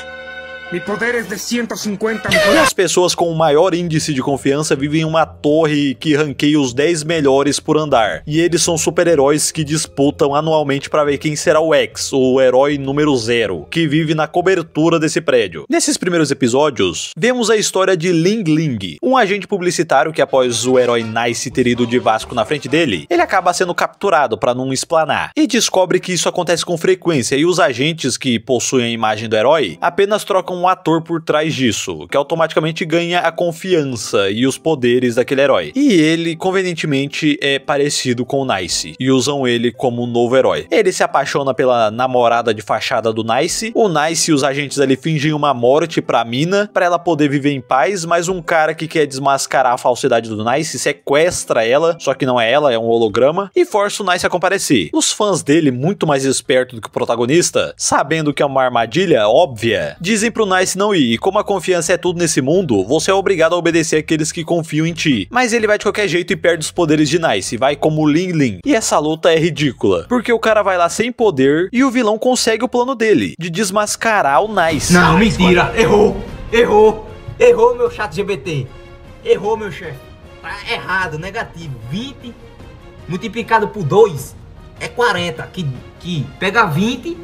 Mi poder es de 150 E as pessoas com o maior índice de confiança vivem em uma torre que ranqueia os 10 melhores por andar. E eles são super-heróis que disputam anualmente para ver quem será o X, o herói número 0, que vive na cobertura desse prédio. Nesses primeiros episódios, vemos a história de Ling Ling, um agente publicitário que após o herói Nice ter ido de Vasco na frente dele, ele acaba sendo capturado para não explanar. E descobre que isso acontece com frequência e os agentes que possuem a imagem do herói apenas trocam um ator por trás disso, que automaticamente ganha a confiança e os poderes daquele herói. E ele, convenientemente, é parecido com o Nice, e usam ele como um novo herói. Ele se apaixona pela namorada de fachada do Nice, o Nice e os agentes ali fingem uma morte pra mina, pra ela poder viver em paz, mas um cara que quer desmascarar a falsidade do Nice sequestra ela, só que não é ela, é um holograma, e força o Nice a comparecer. Os fãs dele, muito mais espertos do que o protagonista, sabendo que é uma armadilha óbvia, dizem pro Nice não ir, e como a confiança é tudo nesse mundo, você é obrigado a obedecer aqueles que confiam em ti. Mas ele vai de qualquer jeito e perde os poderes de Nice, vai como Ling Ling. E essa luta é ridícula, porque o cara vai lá sem poder e o vilão consegue o plano dele, de desmascarar o Nice. Não, mentira, errou meu chat GBT, errou meu chefe, tá errado, negativo, 20 multiplicado por 2 é 40, que pega 20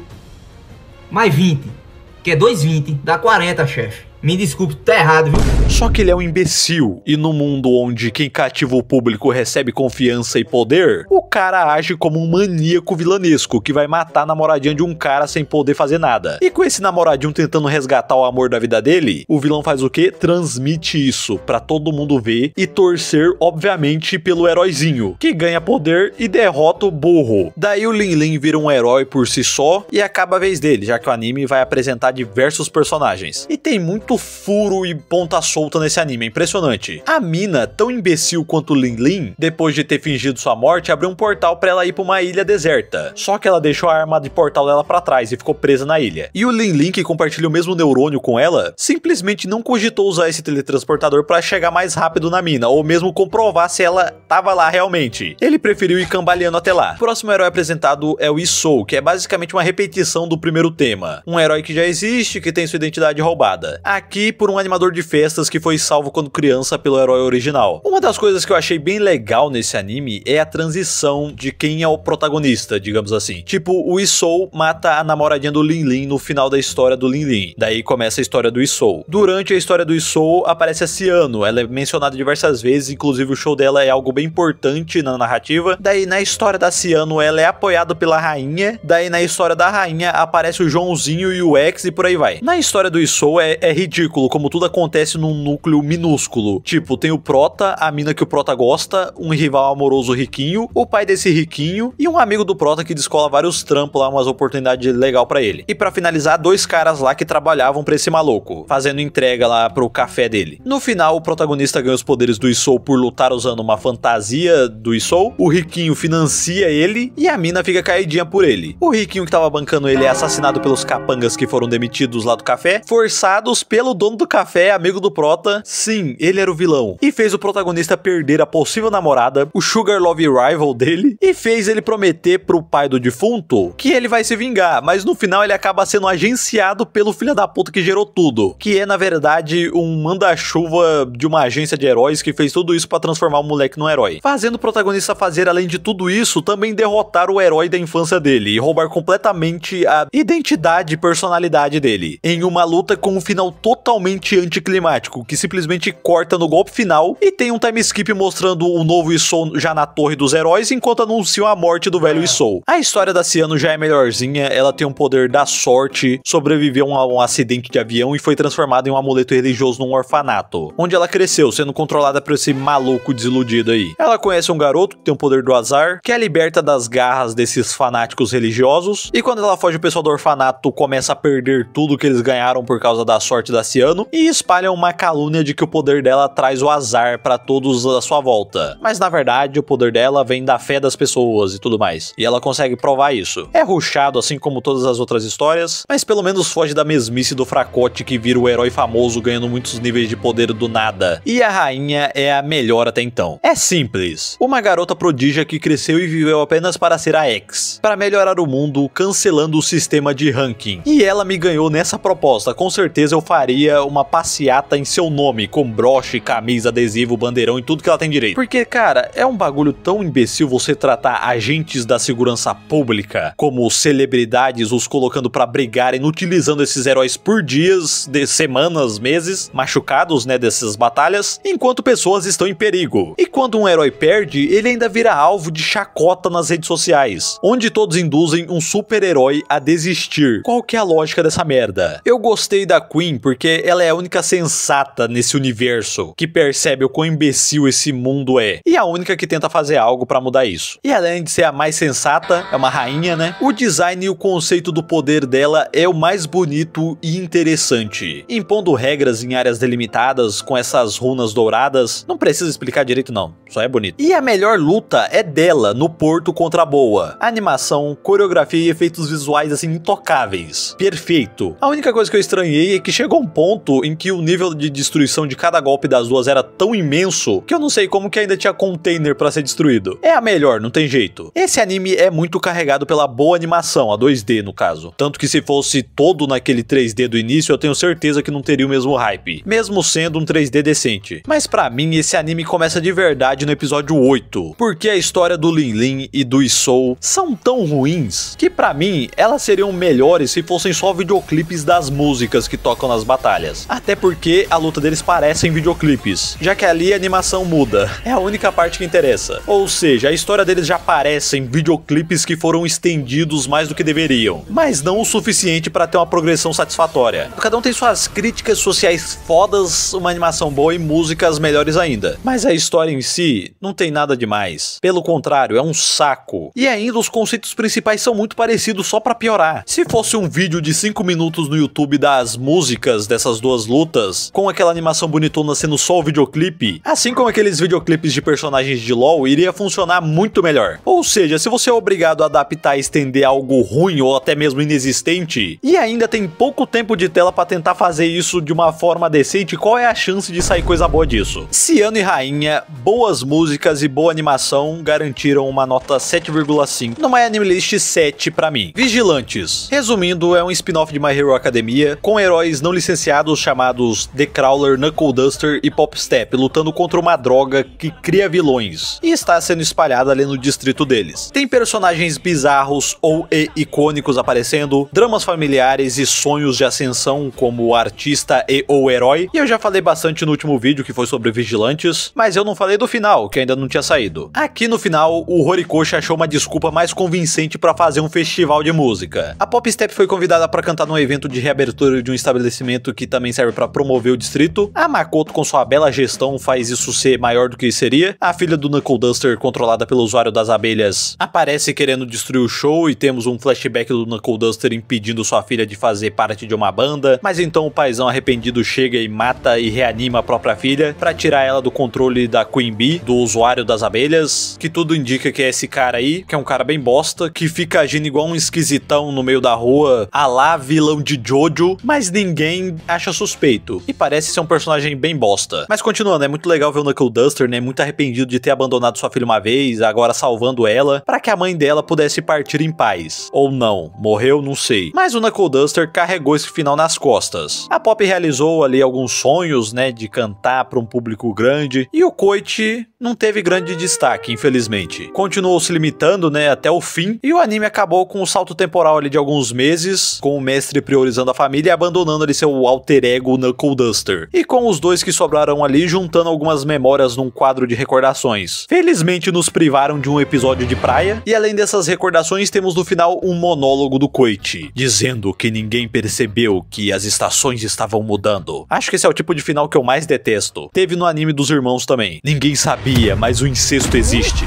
mais 20. Que é 2,20, dá 40, chefe. Me desculpe, tá errado, viu? Só que ele é um imbecil, e no mundo onde quem cativa o público recebe confiança e poder, o cara age como um maníaco vilanesco que vai matar a namoradinha de um cara sem poder fazer nada. E com esse namoradinho tentando resgatar o amor da vida dele, o vilão faz o quê? Transmite isso pra todo mundo ver e torcer, obviamente, pelo heróizinho, que ganha poder e derrota o burro. Daí o Ling Ling vira um herói por si só e acaba a vez dele, já que o anime vai apresentar diversos personagens. E tem muito quanto furo e ponta solta nesse anime, é impressionante. A mina, tão imbecil quanto Lin Lin, depois de ter fingido sua morte, abriu um portal pra ela ir pra uma ilha deserta. Só que ela deixou a arma de portal dela pra trás e ficou presa na ilha. E o Lin Lin, que compartilha o mesmo neurônio com ela, simplesmente não cogitou usar esse teletransportador pra chegar mais rápido na mina, ou mesmo comprovar se ela tava lá realmente. Ele preferiu ir cambaleando até lá. O próximo herói apresentado é o Isou, que é basicamente uma repetição do primeiro tema. Um herói que já existe, que tem sua identidade roubada. Aqui por um animador de festas que foi salvo quando criança pelo herói original. Uma das coisas que eu achei bem legal nesse anime é a transição de quem é o protagonista, digamos assim. Tipo, o Isou mata a namoradinha do Lin Lin no final da história do Lin Lin. Daí começa a história do Isou. Durante a história do Isou aparece a Ciano. Ela é mencionada diversas vezes, inclusive o show dela é algo bem importante na narrativa. Daí na história da Ciano ela é apoiada pela rainha. Daí na história da rainha aparece o Joãozinho e o X e por aí vai. Na história do Isou é ridículo como tudo acontece num núcleo minúsculo. Tipo, tem o Prota, a mina que o Prota gosta, um rival amoroso riquinho, o pai desse riquinho e um amigo do Prota que descola vários trampos lá, umas oportunidades legal pra ele. E pra finalizar, dois caras lá que trabalhavam pra esse maluco, fazendo entrega lá pro café dele. No final, o protagonista ganha os poderes do Isou por lutar usando uma fantasia do Isou, o riquinho financia ele e a mina fica caidinha por ele. O riquinho que tava bancando ele é assassinado pelos capangas que foram demitidos lá do café, forçados pelo dono do café, amigo do Prota. Sim, ele era o vilão. E fez o protagonista perder a possível namorada, o Sugar Love Rival dele, e fez ele prometer pro pai do defunto que ele vai se vingar, mas no final ele acaba sendo agenciado pelo filho da puta que gerou tudo, que é na verdade um manda-chuva de uma agência de heróis que fez tudo isso pra transformar o moleque num herói. Fazendo o protagonista fazer, além de tudo isso, também derrotar o herói da infância dele e roubar completamente a identidade e personalidade dele, em uma luta com um final totalmente anticlimático, que simplesmente corta no golpe final e tem um time skip mostrando o novo Isou já na torre dos heróis, enquanto anunciam a morte do velho Isou. A história da Ciano já é melhorzinha, ela tem um poder da sorte, sobreviveu a um acidente de avião e foi transformada em um amuleto religioso num orfanato, onde ela cresceu, sendo controlada por esse maluco desiludido aí. Ela conhece um garoto que tem o poder do azar, que é liberta das garras desses fanáticos religiosos, e quando ela foge, o pessoal do orfanato começa a perder tudo que eles ganharam por causa da sorte da Ciano, e espalham uma calúnia de que o poder dela traz o azar pra todos à sua volta. Mas na verdade, o poder dela vem da fé das pessoas e tudo mais, e ela consegue provar isso. É rushado assim como todas as outras histórias, mas pelo menos foge da mesmice do fracote que vira o herói famoso ganhando muitos níveis de poder do nada. E a rainha é a melhor até então. É simples. Uma garota prodígia que cresceu e viveu apenas para ser a X, para melhorar o mundo, cancelando o sistema de ranking. E ela me ganhou nessa proposta. Com certeza eu faria uma passeata em seu nome, com broche, camisa, adesivo, bandeirão e tudo que ela tem direito. Porque, cara, é um bagulho tão imbecil você tratar agentes da segurança pública como celebridades, os colocando pra brigarem, utilizando esses heróis por dias, de semanas, meses, machucados, né, dessas batalhas, enquanto pessoas estão em perigo. E quando um herói perde, ele ainda vira alvo de chacota nas redes sociais, onde todos induzem um super-herói a desistir. Qual que é a lógica dessa merda? Eu gostei da Queen porque ela é a única sensata nesse universo, que percebe o quão imbecil esse mundo é, e a única que tenta fazer algo pra mudar isso. E além de ser a mais sensata, é uma rainha, né? O design e o conceito do poder dela é o mais bonito e interessante, impondo regras em áreas delimitadas com essas runas douradas. Não precisa explicar direito não, só é bonito. E a melhor luta é dela no porto contra a Boa. Animação, coreografia e efeitos visuais assim intocáveis. Perfeito. A única coisa que eu estranhei é que chegou um ponto em que o nível de destruição de cada golpe das duas era tão imenso que eu não sei como que ainda tinha container pra ser destruído. É a melhor, não tem jeito. Esse anime é muito carregado pela boa animação, a 2D no caso. Tanto que se fosse todo naquele 3D do início, eu tenho certeza que não teria o mesmo hype, mesmo sendo um 3D decente. Mas pra mim, esse anime começa de verdade no episódio 8, porque a história do Lin Lin e do Isou são tão ruins que pra mim, elas seriam melhores se fossem só videoclipes das músicas que tocam nas batalhas. Até porque a luta deles parece em videoclipes, já que ali a animação muda. É a única parte que interessa. Ou seja, a história deles já parece em videoclipes que foram estendidos mais do que deveriam, mas não o suficiente pra ter uma progressão satisfatória. Cada um tem suas críticas sociais fodas, uma animação boa e músicas melhores ainda. Mas a história em si não tem nada demais. Pelo contrário, é um saco. E ainda os conceitos principais são muito parecidos só pra piorar. Se fosse um vídeo de 5 minutos no YouTube das músicas músicas dessas duas lutas, com aquela animação bonitona sendo só o videoclipe, assim como aqueles videoclipes de personagens de LoL, iria funcionar muito melhor. Ou seja, se você é obrigado a adaptar e estender algo ruim ou até mesmo inexistente, e ainda tem pouco tempo de tela pra tentar fazer isso de uma forma decente, qual é a chance de sair coisa boa disso? Ciano e Rainha, boas músicas e boa animação garantiram uma nota 7,5 numa Anime List 7 pra mim. Vigilantes, resumindo, é um spin-off de My Hero Academia, com heróis não licenciados chamados The Crawler, Knuckle Duster e Popstep, lutando contra uma droga que cria vilões, e está sendo espalhada ali no distrito deles. Tem personagens bizarros ou icônicos aparecendo, dramas familiares e sonhos de ascensão como o artista e ou herói, e eu já falei bastante no último vídeo que foi sobre Vigilantes, mas eu não falei do final, que ainda não tinha saído. Aqui no final, o Horikoshi achou uma desculpa mais convincente pra fazer um festival de música. A Popstep foi convidada pra cantar num evento de reabertura de um estabelecimento que também serve pra promover o distrito. A Makoto, com sua bela gestão, faz isso ser maior do que seria. A filha do Knuckle Duster, controlada pelo usuário das abelhas, aparece querendo destruir o show e temos um flashback do Knuckle Duster impedindo sua filha de fazer parte de uma banda, mas então o paizão arrependido chega e mata e reanima a própria filha pra tirar ela do controle da Queen Bee, do usuário das abelhas, que tudo indica que é esse cara aí, que é um cara bem bosta, que fica agindo igual um esquisitão no meio da rua, a lá vilão de Jojo, mas ninguém acha suspeito, e parece ser um personagem bem bosta. Mas continuando, é muito legal ver o Knuckle Duster, né, muito arrependido de ter abandonado sua filha uma vez, agora salvando ela, pra que a mãe dela pudesse partir em paz. Ou não, morreu, não sei. Mas o Knuckle Duster carregou esse final nas costas. A Pop realizou ali alguns sonhos, né, de cantar pra um público grande, e o Koichi não teve grande destaque, infelizmente. Continuou se limitando, né, até o fim, e o anime acabou com um salto temporal ali de alguns meses, com o mestre priorizando a família e abandonando ali seu alter ego Knuckle Duster. E com os dois que sobraram ali, juntando algumas memórias num quadro de recordações. Felizmente nos privaram de um episódio de praia, e além dessas recordações, temos no final um monólogo do Koichi, dizendo que ninguém percebeu que as estações estavam mudando. Acho que esse é o tipo de final que eu mais detesto. Teve no anime dos irmãos também. Ninguém sabia, mas o incesto existe.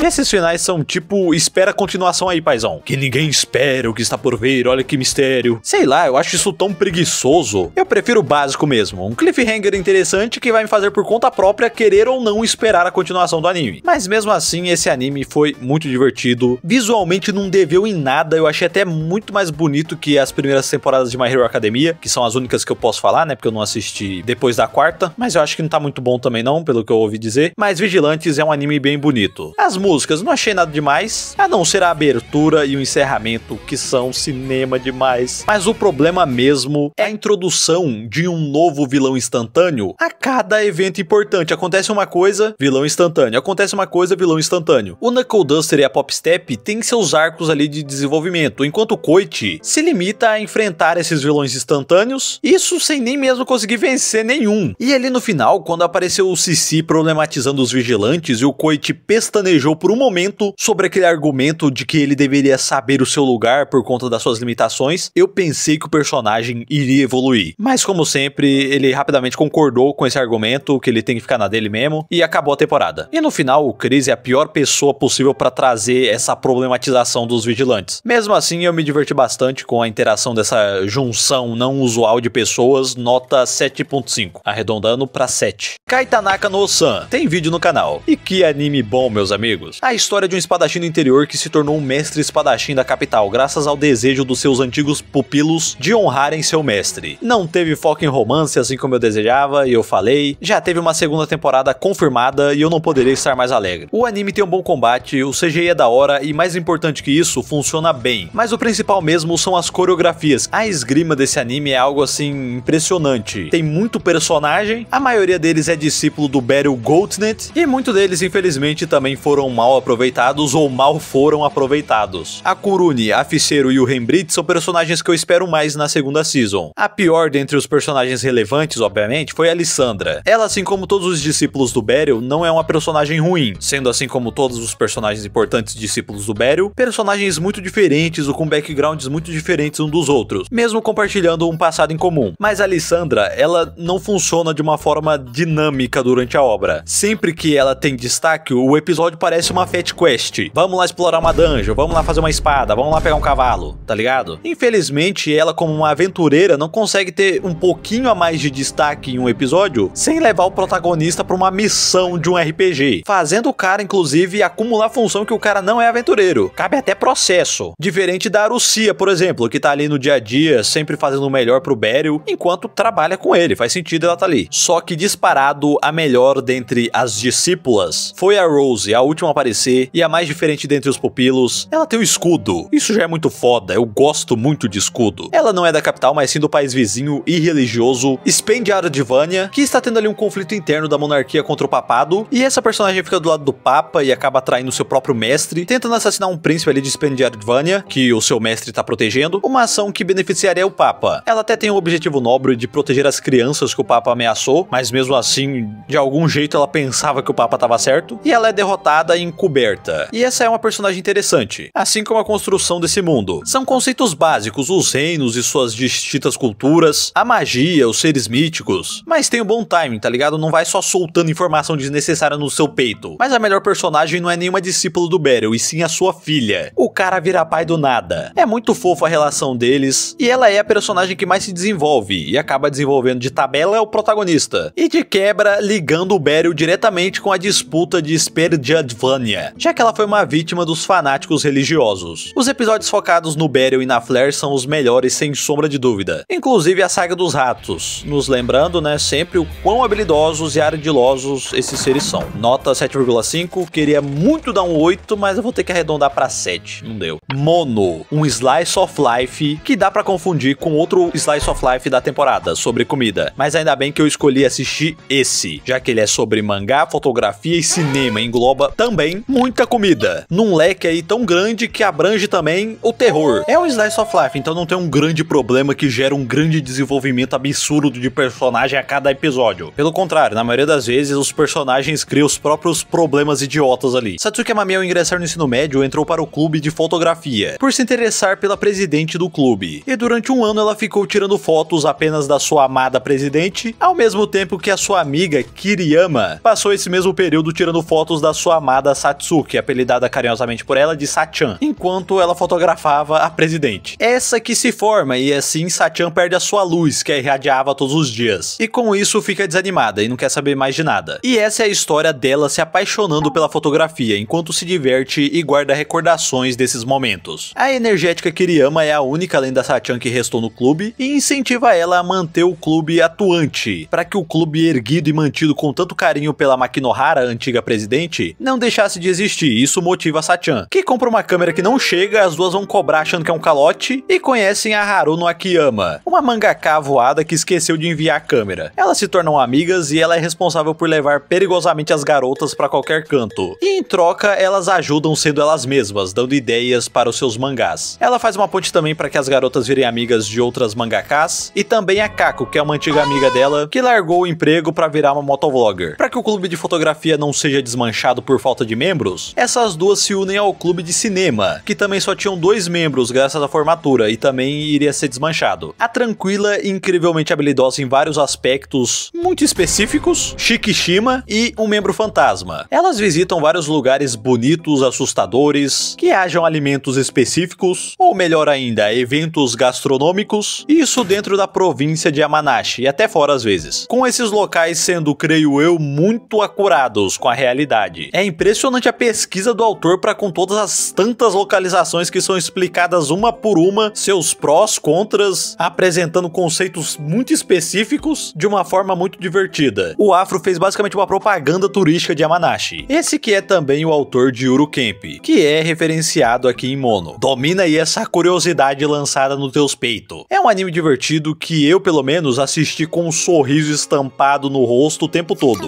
E esses finais são tipo, espera a continuação aí, paizão. Que ninguém espera o que está por vir, olha que mistério. Sei lá, eu acho isso tão preguiçoso. Eu prefiro o básico mesmo, um cliffhanger interessante que vai me fazer por conta própria querer ou não esperar a continuação do anime. Mas mesmo assim, esse anime foi muito divertido. Visualmente não deveu em nada, eu achei até muito mais bonito que as primeiras temporadas de My Hero Academia, que são as únicas que eu posso falar, né, porque eu não assisti depois da quarta, mas eu acho que não tá muito bom também não, pelo que eu ouvi dizer. Mas Vigilantes é um anime bem bonito. As músicas, não achei nada demais, a não ser a abertura e o encerramento, que são cinema demais. Mas o problema mesmo é a introdução de um novo vilão instantâneo a cada evento importante. Acontece uma coisa, vilão instantâneo. Acontece uma coisa, vilão instantâneo. O Knuckle Duster e a Popstep têm seus arcos ali de desenvolvimento, enquanto o Koichi se limita a enfrentar esses vilões instantâneos, isso sem nem mesmo conseguir vencer nenhum. E ali no final, quando apareceu o Cici problematizando os vigilantes e o Koichi pestanejou por um momento sobre aquele argumento de que ele deveria saber o seu lugar por conta das suas limitações, eu pensei que o personagem iria evoluir. Mas como sempre, ele rapidamente concordou com esse argumento, que ele tem que ficar na dele mesmo, e acabou a temporada. E no final, o Chris é a pior pessoa possível pra trazer essa problematização dos vigilantes. Mesmo assim, eu me diverti bastante com a interação dessa junção não usual de pessoas, nota 7.5, arredondando pra 7. Kaitanaka no Osan, tem vídeo no canal. E que anime bom, meus amigos. A história de um espadachim do interior que se tornou um mestre espadachim da capital, graças ao desejo dos seus antigos pupilos de honrarem seu mestre. Não teve foco em romance, assim como eu desejava, e eu falei. Já teve uma segunda temporada confirmada e eu não poderia estar mais alegre. O anime tem um bom combate, o CGI é da hora e, mais importante que isso, funciona bem. Mas o principal mesmo são as coreografias. A esgrima desse anime é algo assim impressionante. Tem muito personagem, a maioria deles é discípulo do Battle Goatnet e muitos deles infelizmente também foram mal aproveitados ou mal foram aproveitados. A Kurune, a Ficero e o Rembrit são personagens que eu espero mais na segunda season. A pior dentre os personagens relevantes, obviamente, foi a Lissandra. Ela, assim como todos os discípulos do Beryl, não é uma personagem ruim, sendo assim como todos os personagens importantes discípulos do Beryl, personagens muito diferentes ou com backgrounds muito diferentes um dos outros, mesmo compartilhando um passado em comum. Mas a Lissandra, ela não funciona de uma forma dinâmica durante a obra. Sempre que ela tem destaque, o episódio parece fosse uma Fat Quest. Vamos lá explorar uma dungeon, vamos lá fazer uma espada, vamos lá pegar um cavalo, tá ligado? Infelizmente, ela como uma aventureira não consegue ter um pouquinho a mais de destaque em um episódio sem levar o protagonista pra uma missão de um RPG, fazendo o cara, inclusive, acumular a função que o cara não é aventureiro. Cabe até processo. Diferente da Arucia, por exemplo, que tá ali no dia a dia, sempre fazendo o melhor pro Beryl, enquanto trabalha com ele. Faz sentido ela tá ali. Só que disparado, a melhor dentre as discípulas foi a Rose, a última a aparecer e a mais diferente dentre os pupilos. Ela tem o escudo. Isso já é muito foda, eu gosto muito de escudo. Ela não é da capital, mas sim do país vizinho e religioso Spendiaradvania, que está tendo ali um conflito interno da monarquia contra o papado, e essa personagem fica do lado do papa e acaba traindo seu próprio mestre, tentando assassinar um príncipe ali de Spendiaradvania, que o seu mestre tá protegendo, uma ação que beneficiaria o papa. Ela até tem um objetivo nobre de proteger as crianças que o papa ameaçou, mas mesmo assim, de algum jeito ela pensava que o papa tava certo, e ela é derrotada e encoberta. E essa é uma personagem interessante, assim como a construção desse mundo. São conceitos básicos, os reinos e suas distintas culturas, a magia, os seres míticos, mas tem um bom timing, tá ligado? Não vai só soltando informação desnecessária no seu peito. Mas a melhor personagem não é nenhuma discípula do Beryl, e sim a sua filha. O cara vira pai do nada. É muito fofa a relação deles, e ela é a personagem que mais se desenvolve, e acaba desenvolvendo de tabela o protagonista. E de quebra, ligando o Beryl diretamente com a disputa de Spendiaradvania, já que ela foi uma vítima dos fanáticos religiosos. Os episódios focados no Beryl e na Flare são os melhores, sem sombra de dúvida. Inclusive a saga dos ratos, nos lembrando, né, sempre o quão habilidosos e ardilosos esses seres são. Nota 7,5, queria muito dar um 8, mas eu vou ter que arredondar pra 7, não deu. Mono, um slice of life que dá pra confundir com outro slice of life da temporada, sobre comida, mas ainda bem que eu escolhi assistir esse, já que ele é sobre mangá, fotografia e cinema, engloba também muita comida, num leque aí tão grande que abrange também o terror. É um slice of life, então não tem um grande problema que gera um grande desenvolvimento absurdo de personagem a cada episódio. Pelo contrário, na maioria das vezes os personagens criam os próprios problemas idiotas ali. Satsuki Amami, ao ingressar no ensino médio, entrou para o clube de fotografia, por se interessar pela presidente do clube, e durante um ano ela ficou tirando fotos apenas da sua amada presidente, ao mesmo tempo que a sua amiga Kiriyama passou esse mesmo período tirando fotos da sua amada Satsuki, apelidada carinhosamente por ela de Sachan, enquanto ela fotografava a presidente. Essa que se forma, e assim Sachan perde a sua luz, que a irradiava todos os dias, e com isso fica desanimada e não quer saber mais de nada. E essa é a história dela se apaixonando pela fotografia, enquanto se diverte e guarda recordações desses momentos. A energética Kiriyama é a única além da Sachan que restou no clube, e incentiva ela a manter o clube atuante, para que o clube erguido e mantido com tanto carinho pela Makinohara, antiga presidente, não deixasse de existir. Isso motiva a Sachan, que compra uma câmera que não chega, as duas vão cobrar achando que é um calote, e conhecem a Haruno Akiyama, uma mangaka avoada que esqueceu de enviar a câmera. Elas se tornam amigas e ela é responsável por levar perigosamente as garotas para qualquer canto, e em troca elas ajudam sendo elas mesmas, dando ideias para os seus mangás. Ela faz uma ponte também para que as garotas virem amigas de outras mangakas, e também a Kako, que é uma antiga amiga dela, que largou o emprego para virar uma motovlogger. Para que o clube de fotografia não seja desmanchado por falta de membros, essas duas se unem ao clube de cinema, que também só tinham 2 membros graças à formatura, e também iria ser desmanchado. A tranquila e incrivelmente habilidosa em vários aspectos muito específicos, Shikishima, e um membro fantasma. Elas visitam vários lugares bonitos, assustadores, que hajam alimentos específicos, ou melhor ainda, eventos gastronômicos, isso dentro da província de Yamanashi, e até fora às vezes. Com esses locais sendo, creio eu, muito acurados com a realidade. É impressionante a pesquisa do autor para com todas as tantas localizações que são explicadas uma por uma, seus prós, contras, apresentando conceitos muito específicos de uma forma muito divertida. O Afro fez basicamente uma propaganda turística de Yamanashi. Esse que é também o autor de Yuru Camp, que é referenciado aqui em Mono. Domina aí essa curiosidade lançada nos teus peitos. É um anime divertido que eu, pelo menos, assisti com um sorriso estampado no rosto o tempo todo.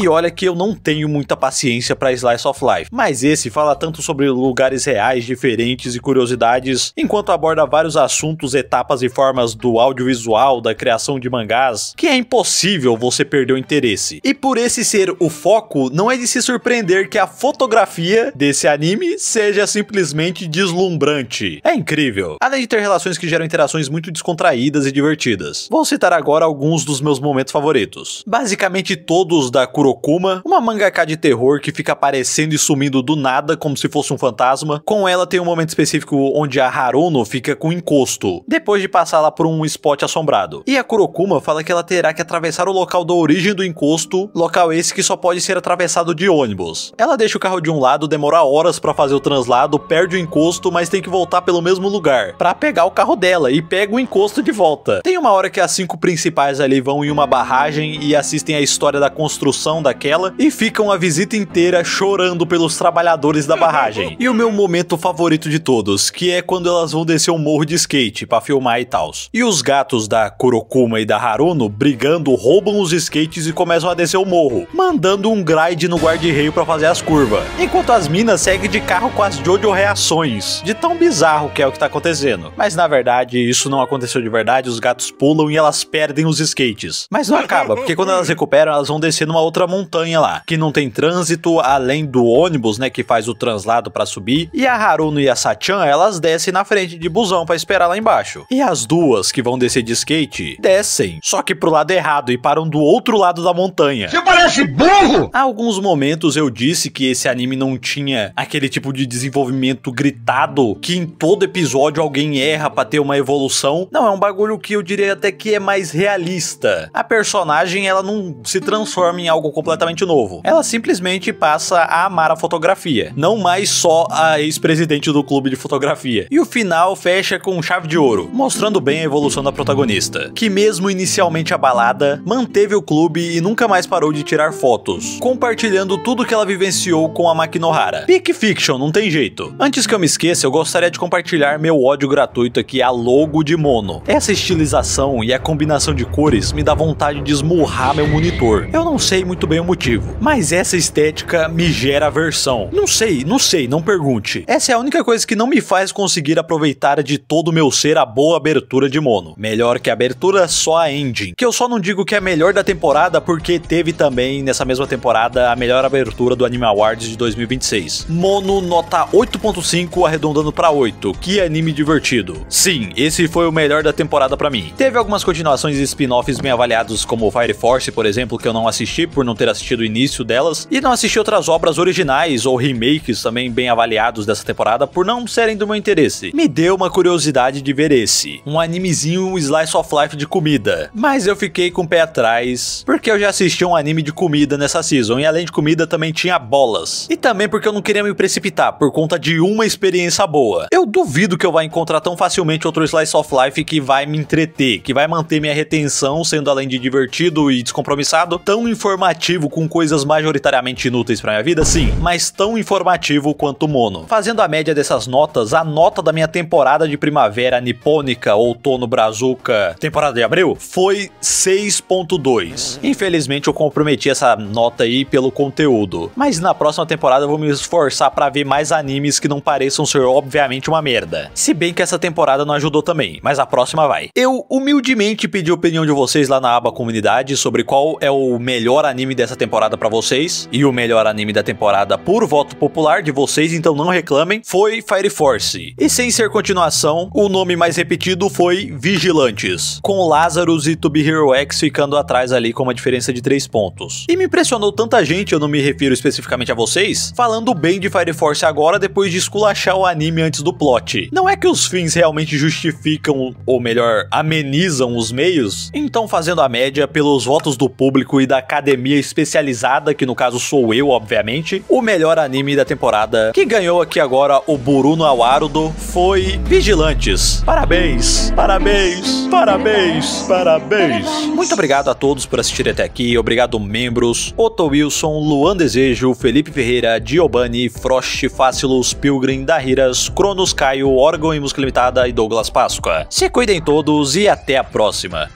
E olha que eu não tenho muita paciência pra Slice of Life, mas esse fala tanto sobre lugares reais, diferentes e curiosidades, enquanto aborda vários assuntos, etapas e formas do audiovisual, da criação de mangás, que é impossível você perder o interesse. E por esse ser o foco, não é de se surpreender que a fotografia desse anime seja simplesmente deslumbrante. É incrível. Além de ter relações que geram interações muito descontraídas e divertidas. Vou citar agora alguns dos meus momentos favoritos. Basicamente todos da Kurokuma, uma mangaka de terror que fica aparecendo e sumindo do nada como se fosse um fantasma. Com ela tem um momento específico onde a Haruno fica com encosto, depois de passar lá por um spot assombrado. E a Kurokuma fala que ela terá que atravessar o local da origem do encosto, local esse que só pode ser atravessado de ônibus. Ela deixa o carro de um lado, demora horas pra fazer o translado, perde o encosto, mas tem que voltar pelo mesmo lugar, pra pegar o carro dela, e pega o encosto de volta. Tem uma hora que as 5 principais ali vão em uma barragem e assistem a história da construção daquela, e ficam a visita inteira chorando pelos trabalhadores da barragem. E o meu momento favorito de todos, que é quando elas vão descer um morro de skate pra filmar e tal. E os gatos da Kurokuma e da Haruno, brigando, roubam os skates e começam a descer o morro, mandando um gride no guarda-reio pra fazer as curvas. Enquanto as minas seguem de carro com as Jojo reações, de tão bizarro que é o que tá acontecendo. Mas na verdade, isso não aconteceu de verdade, os gatos pulam e elas perdem os skates. Mas não acaba, porque quando elas recuperam, elas vão descer numa outra montanha lá, que não tem trânsito, além do ônibus, né, que faz o translado pra subir. E a Haruno e a Sachan, elas descem na frente de busão pra esperar lá embaixo. E as duas que vão descer de skate, descem, só que pro lado errado e param do outro lado da montanha. Você parece burro! Há alguns momentos eu disse que esse anime não tinha aquele tipo de desenvolvimento gritado, que em todo episódio alguém erra pra ter uma evolução. Não, é um bagulho que eu diria até que é mais realista. A personagem, ela não se transforma em algo completamente novo. Ela simplesmente passa a amar a fotografia, não mais só a ex-presidente do clube de fotografia. E o final fecha com chave de ouro, mostrando bem a evolução da protagonista, que mesmo inicialmente abalada, manteve o clube e nunca mais parou de tirar fotos, compartilhando tudo que ela vivenciou com a Makinohara. Peak Fiction, não tem jeito. Antes que eu me esqueça, eu gostaria de compartilhar meu ódio gratuito aqui à logo de Mono. Essa estilização e a combinação de cores me dá vontade de esmurrar meu monitor. Eu não sei muito bem o motivo, mas essa estética me gera aversão. Não sei, não pergunte. Essa é a única coisa que não me faz conseguir aproveitar de todo o meu ser a boa abertura de Mono. Melhor que a abertura, só a ending, que eu só não digo que é a melhor da temporada porque teve também nessa mesma temporada a melhor abertura do Anime Awards de 2026. Mono nota 8.5 arredondando pra 8. Que anime divertido. Sim, esse foi o melhor da temporada pra mim. Teve algumas continuações e spin-offs bem avaliados, como Fire Force, por exemplo, que eu não assisti por não ter assistido o início delas, e não assisti outras obras originais ou remakes também bem avaliados dessa temporada por não serem do meu interesse. Me deu uma curiosidade de ver esse, um animezinho Slice of Life de comida, mas eu fiquei com o pé atrás, porque eu já assisti um anime de comida nessa season, e além de comida também tinha bolas, e também porque eu não queria me precipitar por conta de uma experiência boa. Eu duvido que eu vá encontrar tão facilmente outro Slice of Life que vai me entreter, que vai manter minha retenção, sendo além de divertido e descompromissado, tão informativo com coisas majoritariamente inúteis pra minha vida, sim, mas tão informativo quanto Mono. Fazendo a média dessas notas, a nota da minha temporada de primavera nipônica, outono brazuca, temporada de abril, foi 6.2. Infelizmente eu comprometi essa nota aí pelo conteúdo, mas na próxima temporada eu vou me esforçar pra ver mais animes que não pareçam ser obviamente uma merda. Se bem que essa temporada não ajudou também, mas a próxima vai. Eu humildemente pedi a opinião de vocês lá na aba comunidade sobre qual é o melhor anime dessa temporada pra vocês, e o melhor anime da temporada por voto popular de vocês, então não reclamem, foi Fire Force. E sem ser continuação, o nome mais repetido foi Vigilantes, com Lazarus e To Be Hero X ficando atrás ali com uma diferença de 3 pontos. E me impressionou tanta gente, eu não me refiro especificamente a vocês, falando bem de Fire Force agora depois de esculachar o anime antes do plot. Não é que os fins realmente justificam, ou melhor, amenizam os meios? Então, fazendo a média pelos votos do público e da academia especializada, que no caso sou eu, obviamente, o melhor anime da temporada, que ganhou aqui agora o Buru no Awarudo, foi Vigilantes. Parabéns, parabéns, parabéns, parabéns. Muito obrigado a todos por assistirem até aqui, obrigado membros, Otto Wilson, Luan Desejo, Felipe Ferreira, Giovanni, Frost, Fácilos, Pilgrim, Dahiras, Cronos Caio, Orgon e Música Limitada e Douglas Páscoa. Se cuidem todos e até a próxima.